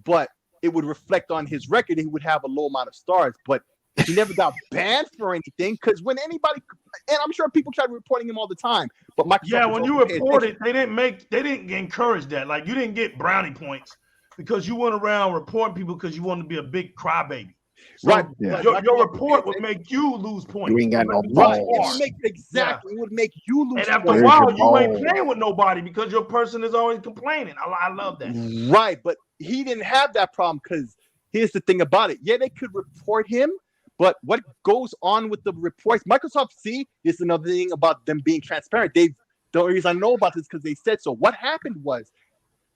[SPEAKER 5] But it would reflect on his record. He would have a low amount of stars, but he never got banned for anything. Because when anybody, and I'm sure people tried reporting him all the time, but Microsoft
[SPEAKER 3] when you reported, they didn't encourage that. Like, you didn't get brownie points because you went around reporting people because you wanted to be a big crybaby. So
[SPEAKER 5] right.
[SPEAKER 3] Your report would make you lose points.
[SPEAKER 4] You ain't got no balls.
[SPEAKER 5] It would make you lose
[SPEAKER 3] points. And after a while, you ain't playing with nobody because your person is always complaining. I love that.
[SPEAKER 5] Right, but he didn't have that problem because here's the thing about it. Yeah, they could report him, but what goes on with the reports? Microsoft is another thing about them being transparent. The only reason I know about this because they said so. What happened was,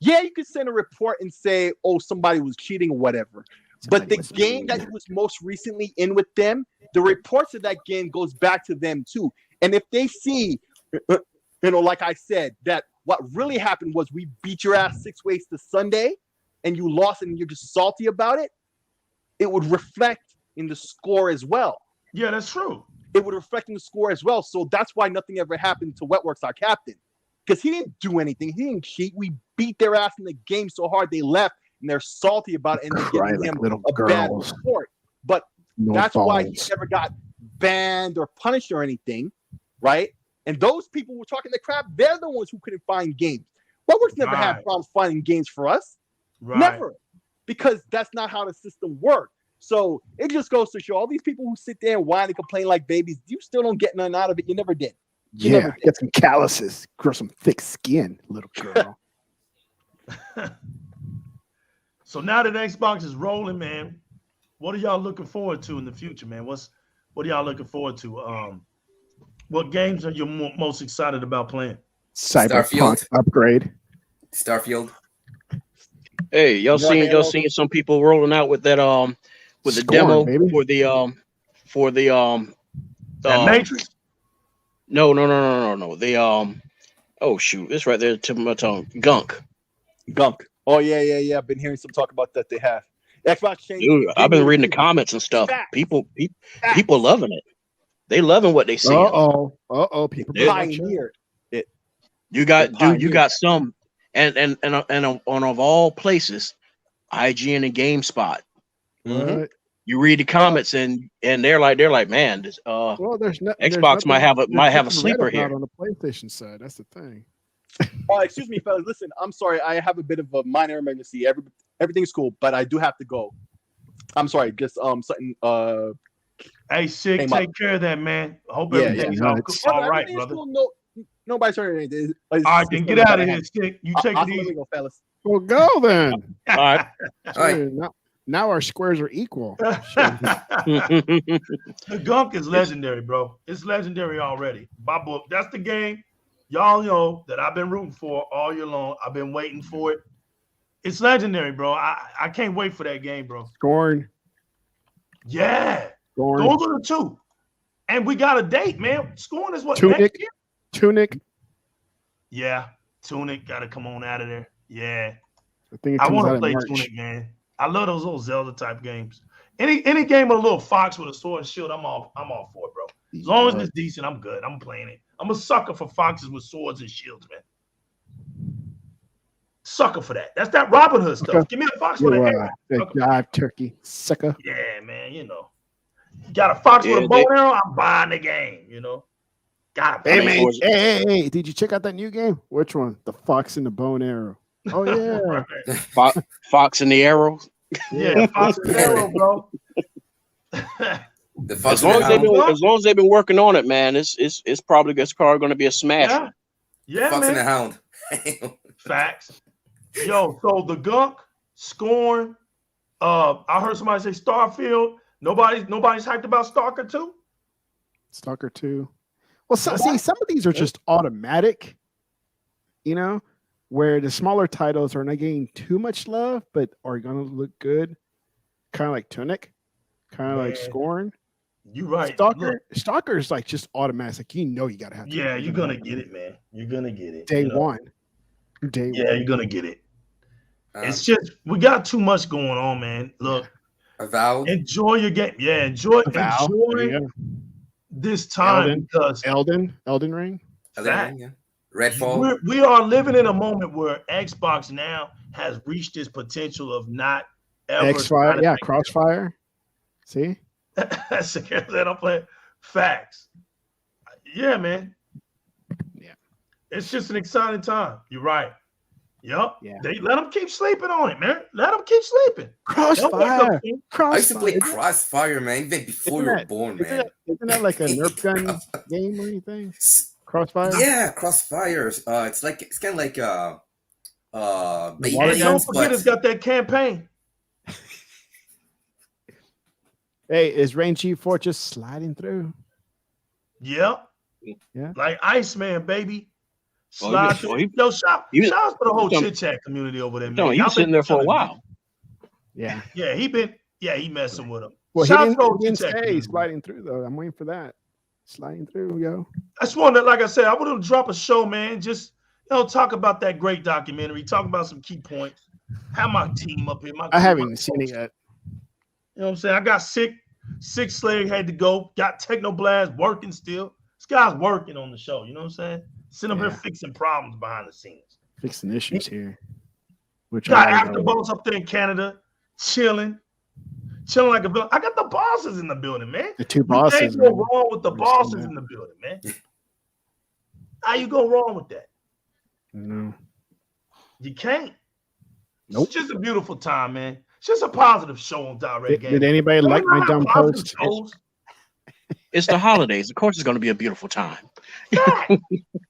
[SPEAKER 5] you could send a report and say, oh, somebody was cheating or whatever. But the game that he was most recently in with them, the reports of that game goes back to them too. And if they see, like I said, that what really happened was we beat your ass 6 ways to Sunday and you lost and you're just salty about it, it would reflect in the score as well.
[SPEAKER 3] Yeah, that's true.
[SPEAKER 5] It would reflect in the score as well. So that's why nothing ever happened to Wetworks, our captain. Because he didn't do anything. He didn't cheat. We beat their ass in the game so hard they left. And they're salty about it, and they're giving him a bad report. But that's why he never got banned or punished or anything, right? And those people who were talking the crap, they're the ones who couldn't find games. Wetworks never had problems finding games for us. Right. Never. Because that's not how the system worked. So it just goes to show all these people who sit there and whine and complain like babies, you still don't get nothing out of it. You never did.
[SPEAKER 4] Get some calluses, grow some thick skin, little girl.
[SPEAKER 3] So now that Xbox is rolling, man, what are y'all looking forward to in the future, man? What are y'all looking forward to? What games are you most excited about playing?
[SPEAKER 4] Cyberpunk upgrade.
[SPEAKER 7] Starfield.
[SPEAKER 6] Hey, y'all seeing some people rolling out with that with the demo for the
[SPEAKER 3] Matrix?
[SPEAKER 6] No. The oh shoot, it's right there to my tongue. Gunk.
[SPEAKER 5] Oh yeah. I've been hearing some talk about that. They have Xbox changed.
[SPEAKER 6] Dude, I've been reading the comments and stuff. People loving it. They loving what they see.
[SPEAKER 5] People pioneered it.
[SPEAKER 6] You got some, and on of all places, IGN and GameSpot.
[SPEAKER 5] Mm-hmm.
[SPEAKER 6] You read the comments and they're like, man, Xbox might have a sleeper here
[SPEAKER 4] on the PlayStation side. That's the thing.
[SPEAKER 5] Excuse me, fellas. Listen, I'm sorry. I have a bit of a minor emergency. Everything's cool, but I do have to go. I'm sorry. Just something.
[SPEAKER 3] Hey, Sick, take care of that, man. I hope everything's all right, brother.
[SPEAKER 5] Cool. Nobody's hurting anything.
[SPEAKER 3] All right, then get out of here, Sick. You take it easy,
[SPEAKER 5] fellas.
[SPEAKER 4] Well, go then.
[SPEAKER 6] All right.
[SPEAKER 4] Now our squares are equal.
[SPEAKER 3] The Gunk is legendary, bro. It's legendary already. My book. That's the game. Y'all know that I've been rooting for all year long. I've been waiting for it. It's legendary, bro. I can't wait for that game, bro.
[SPEAKER 4] Scorn.
[SPEAKER 3] Yeah.
[SPEAKER 4] Scorn.
[SPEAKER 3] Those are the two. And we got a date, man. Scorn is what?
[SPEAKER 4] Tunic.
[SPEAKER 3] Yeah. Tunic got to come on out of there. Yeah.
[SPEAKER 4] I
[SPEAKER 3] want to play Tunic, man. I love those little Zelda type games. Any game with a little fox with a sword and shield, I'm all for it, bro. As long as it's decent, I'm good. I'm playing it. I'm a sucker for foxes with swords and shields, man. Sucker for that. That's that Robin Hood stuff. Give me a fox with an arrow.
[SPEAKER 4] Jive turkey, sucker.
[SPEAKER 3] Yeah, man. You know, you got a fox with a bow and arrow. I'm buying the game. You know, got a
[SPEAKER 4] hey, did you check out that new game? Which one? The fox and the bow and arrow. Oh yeah,
[SPEAKER 6] Fox and the arrow.
[SPEAKER 3] Yeah, fox and the arrow, bro.
[SPEAKER 6] As long as they've been working on it, man, it's probably going to be a smash.
[SPEAKER 3] Yeah,
[SPEAKER 7] Fox
[SPEAKER 3] man.
[SPEAKER 7] and the Hound.
[SPEAKER 3] Facts. Yo, so the Gunk, Scorn. I heard somebody say Starfield. Nobody's hyped about Stalker 2.
[SPEAKER 4] Stalker 2. Well, see, some of these are just automatic. You know, where the smaller titles are not getting too much love, but are going to look good. Kind of like Tunic. Kind of like Scorn.
[SPEAKER 3] You're right.
[SPEAKER 4] Stalker is like just automatic. Like, you know, you gotta have.
[SPEAKER 3] Yeah, you're gonna get it, man. You're gonna get it.
[SPEAKER 4] Day one.
[SPEAKER 3] You're gonna get it. It's just we got too much going on, man. Look,
[SPEAKER 7] Avowed.
[SPEAKER 3] Enjoy your game. Yeah, enjoy this time because
[SPEAKER 4] Elden Ring.
[SPEAKER 7] Redfall.
[SPEAKER 3] We are living in a moment where Xbox now has reached its potential of not ever.
[SPEAKER 4] X-Fire, Crossfire. See?
[SPEAKER 3] That's that I'm playing. Facts. Yeah, man.
[SPEAKER 4] Yeah.
[SPEAKER 3] It's just an exciting time. You're right. Yup.
[SPEAKER 4] Yeah.
[SPEAKER 3] They let them keep sleeping on it, man. Let them keep sleeping.
[SPEAKER 4] Crossfire.
[SPEAKER 7] I used to play Crossfire, man, even before you were born, man.
[SPEAKER 4] Isn't that like a Nerf gun game or anything? Crossfire?
[SPEAKER 7] Yeah, Crossfire. It's kind of like
[SPEAKER 3] don't forget it's got that campaign.
[SPEAKER 4] Hey, is Rain G4 just sliding through?
[SPEAKER 3] Yep.
[SPEAKER 4] Yeah.
[SPEAKER 3] Like Iceman, baby. Slide through. Yo, shout out to the whole chit chat community over there, man.
[SPEAKER 2] No, he's sitting there for a while.
[SPEAKER 4] Yeah.
[SPEAKER 3] Yeah, he messing with him.
[SPEAKER 4] Well,
[SPEAKER 3] shout
[SPEAKER 4] he didn't say sliding through though. I'm waiting for that. Sliding through, yo.
[SPEAKER 3] I just wanted, like I said, I wanted to drop a show, man. Just talk about that great documentary. Talk about some key points. Have my team up here.
[SPEAKER 4] I haven't seen it yet.
[SPEAKER 3] You know what I'm saying? I got six leg had to go. Got Teknoblast working still. This guy's working on the show. You know what I'm saying? Sitting up here fixing problems behind the scenes.
[SPEAKER 4] Fixing issues here. Which
[SPEAKER 3] got AfterBuzz up there in Canada, chilling like a villain. I got the bosses in the building, man.
[SPEAKER 4] The two bosses.
[SPEAKER 3] You can't go wrong with the bosses in the building, man. How you go wrong with that?
[SPEAKER 4] No.
[SPEAKER 3] You can't.
[SPEAKER 4] Nope.
[SPEAKER 3] It's just a beautiful time, man. It's just a positive show on Di-RRec Gaming.
[SPEAKER 4] Did anybody like my dumb post?
[SPEAKER 2] It's the holidays. Of course, it's going to be a beautiful time.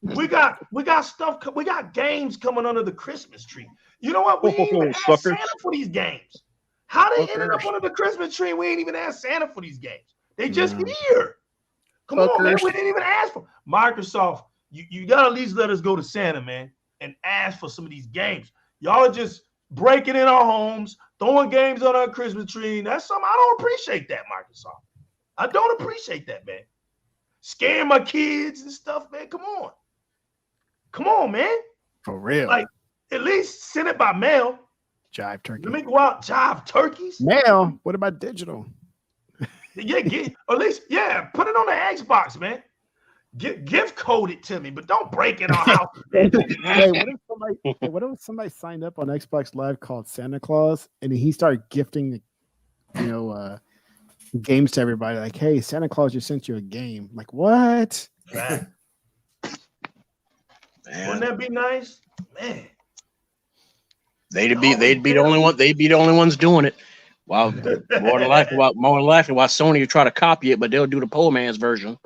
[SPEAKER 3] We got stuff. We got games coming under the Christmas tree. You know what? We ain't even asked Santa for these games. How they ended up under the Christmas tree? We ain't even asked Santa for these games. They just here. Come on, man. We didn't even ask for Microsoft. You got to at least let us go to Santa, man, and ask for some of these games. Y'all are just breaking in our homes, throwing games on our Christmas tree. That's something I don't appreciate that, Microsoft. I don't appreciate that, man. Scaring my kids and stuff, man. Come on, man.
[SPEAKER 4] For real.
[SPEAKER 3] Like, at least send it by mail.
[SPEAKER 4] Jive turkey.
[SPEAKER 3] Let me go out, jive turkeys.
[SPEAKER 4] Mail? What about digital?
[SPEAKER 3] Yeah, or at least, put it on the Xbox, man. Gift code it to me, but don't break it on house.
[SPEAKER 4] Hey, what if somebody signed up on Xbox Live called Santa Claus and he started gifting, games to everybody? Like, hey, Santa Claus just sent you a game. Like, what?
[SPEAKER 3] Man. Wouldn't that be nice, man?
[SPEAKER 2] They'd be the only one. They'd be the only ones doing it. Wow, more than likely, while Sony would try to copy it, but they'll do the poor man's version.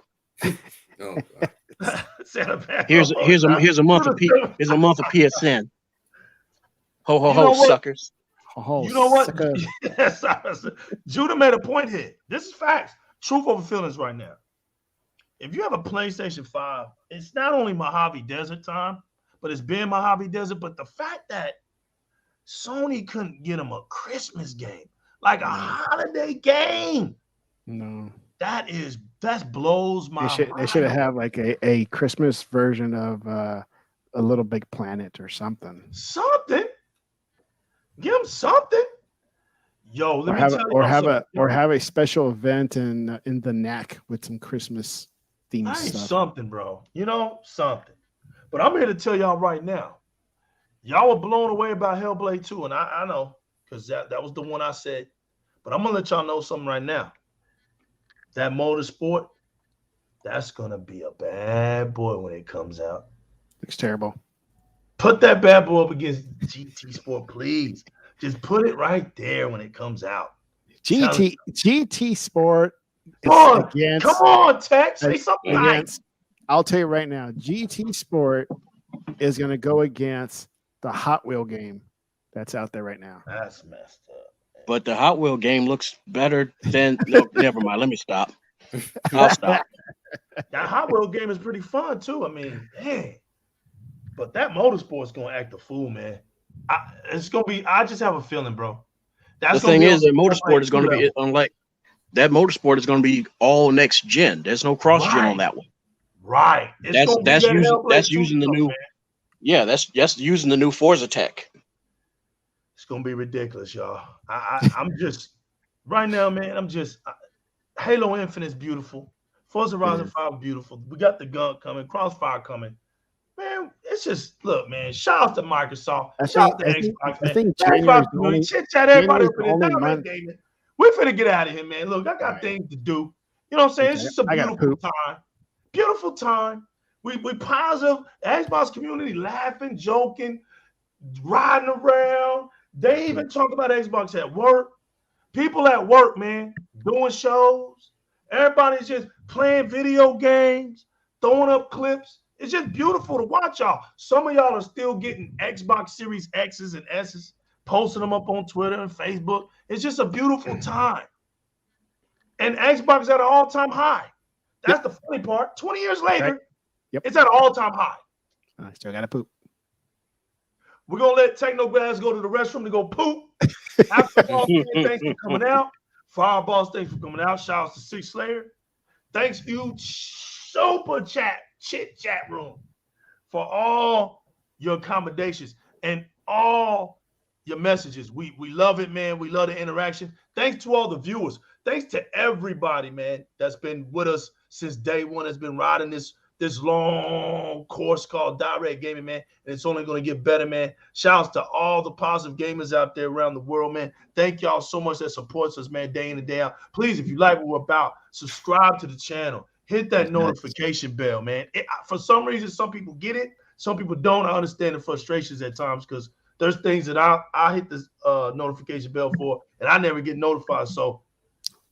[SPEAKER 7] Oh,
[SPEAKER 2] here's a month of PSN. Ho ho ho, suckers.
[SPEAKER 4] Oh,
[SPEAKER 3] you know what? Yes, Judah made a point here. This is facts. Truth over feelings right now. If you have a PlayStation 5, it's not only Mojave Desert time, but it's been Mojave Desert. But the fact that Sony couldn't get them a Christmas game, like a holiday game.
[SPEAKER 4] No.
[SPEAKER 3] That blows my mind.
[SPEAKER 4] They should have like a Christmas version of a Little Big Planet or something.
[SPEAKER 3] Something. Give them something. Yo, let
[SPEAKER 4] Or
[SPEAKER 3] me
[SPEAKER 4] have
[SPEAKER 3] tell you
[SPEAKER 4] or have
[SPEAKER 3] something.
[SPEAKER 4] or have a special event in the NAC with some Christmas themed
[SPEAKER 3] Ain't
[SPEAKER 4] stuff.
[SPEAKER 3] something, bro. You know, something. But I'm here to tell y'all right now. Y'all were blown away about Hellblade 2, and I know, because that was the one I said. But I'm gonna let y'all know something right now. That Motorsport, that's gonna be a bad boy when it comes out.
[SPEAKER 4] Looks terrible.
[SPEAKER 3] Put that bad boy up against GT Sport, please. Just put it right there when it comes out.
[SPEAKER 4] GT Sport
[SPEAKER 3] Boy,
[SPEAKER 4] against,
[SPEAKER 3] come on, Tech. Say something nice.
[SPEAKER 4] I'll tell you right now, GT Sport is going to go against the Hot Wheel game that's out there right now.
[SPEAKER 3] That's messed up.
[SPEAKER 6] But the Hot Wheel game looks better than. No, never mind. Let me stop. I'll stop.
[SPEAKER 3] That Hot Wheel game is pretty fun too. I mean, dang. But that Motorsport's gonna act a fool, man. It's gonna be. I just have a feeling, bro.
[SPEAKER 6] The thing is, that Motorsport is going to be unlike that. Motorsport is going to be all next gen. There's no cross gen on that one.
[SPEAKER 3] Right.
[SPEAKER 6] That's using the new. Man. Yeah, that's using the new Forza tech.
[SPEAKER 3] It's gonna be ridiculous, y'all. I'm just right now, man. Halo Infinite is beautiful. Forza Horizon 5 beautiful. We got the gun coming, Crossfire coming. Man, it's just look, man. Shout out to Microsoft. Shout out to Xbox.
[SPEAKER 4] I think
[SPEAKER 3] Xbox chit chat everybody up in the gaming. We're finna get out of here, man. Look, I got things to do. You know what I'm saying? It's just a beautiful time. Beautiful time. We positive. The Xbox community laughing, joking, riding around. They even talk about Xbox at work. People at work, man, doing shows. Everybody's just playing video games, throwing up clips. It's just beautiful to watch y'all. Some of y'all are still getting Xbox Series X's and S's, posting them up on Twitter and Facebook. It's just a beautiful time. And Xbox at an all-time high. That's the funny part. 20 years later, it's at an all-time high.
[SPEAKER 4] I still got to poop.
[SPEAKER 3] We're going to let Teknoblast go to the restroom to go poop. After all, thanks for coming out. Fireballs, thanks for coming out. Shout out to Six Slayer. Thanks, you super chit chat room, for all your accommodations and all your messages. We love it, man. We love the interaction. Thanks to all the viewers. Thanks to everybody, man, that's been with us since day one, has been riding this long course called Di-RRec Gaming, man. And it's only going to get better, man. Shouts to all the positive gamers out there around the world, man. Thank y'all so much that supports us, man, day in and day out. Please, if you like what we're about, subscribe to the channel. Hit that notification bell, man. For some reason, some people get it. Some people don't. I understand the frustrations at times because there's things that I hit the notification bell for, and I never get notified. So,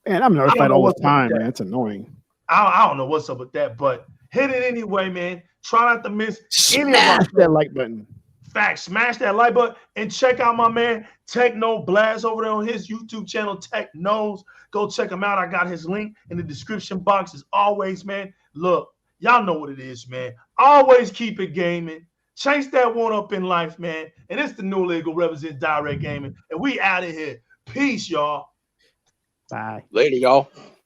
[SPEAKER 4] man, I'm notified all the time, man. It's annoying.
[SPEAKER 3] I don't know what's up with that, but hit it anyway, man. Try not to miss any of
[SPEAKER 4] that like button.
[SPEAKER 3] Facts. Smash that like button and check out my man Teknoblast over there on his YouTube channel, Tech Knows. Go check him out. I got his link in the description box as always, man. Look, y'all know what it is, man. Always keep it gaming. Chase that one up in life, man. And it's the new legal represent Di-RRec Gaming. And we out of here. Peace, y'all.
[SPEAKER 4] Bye.
[SPEAKER 6] Later, y'all.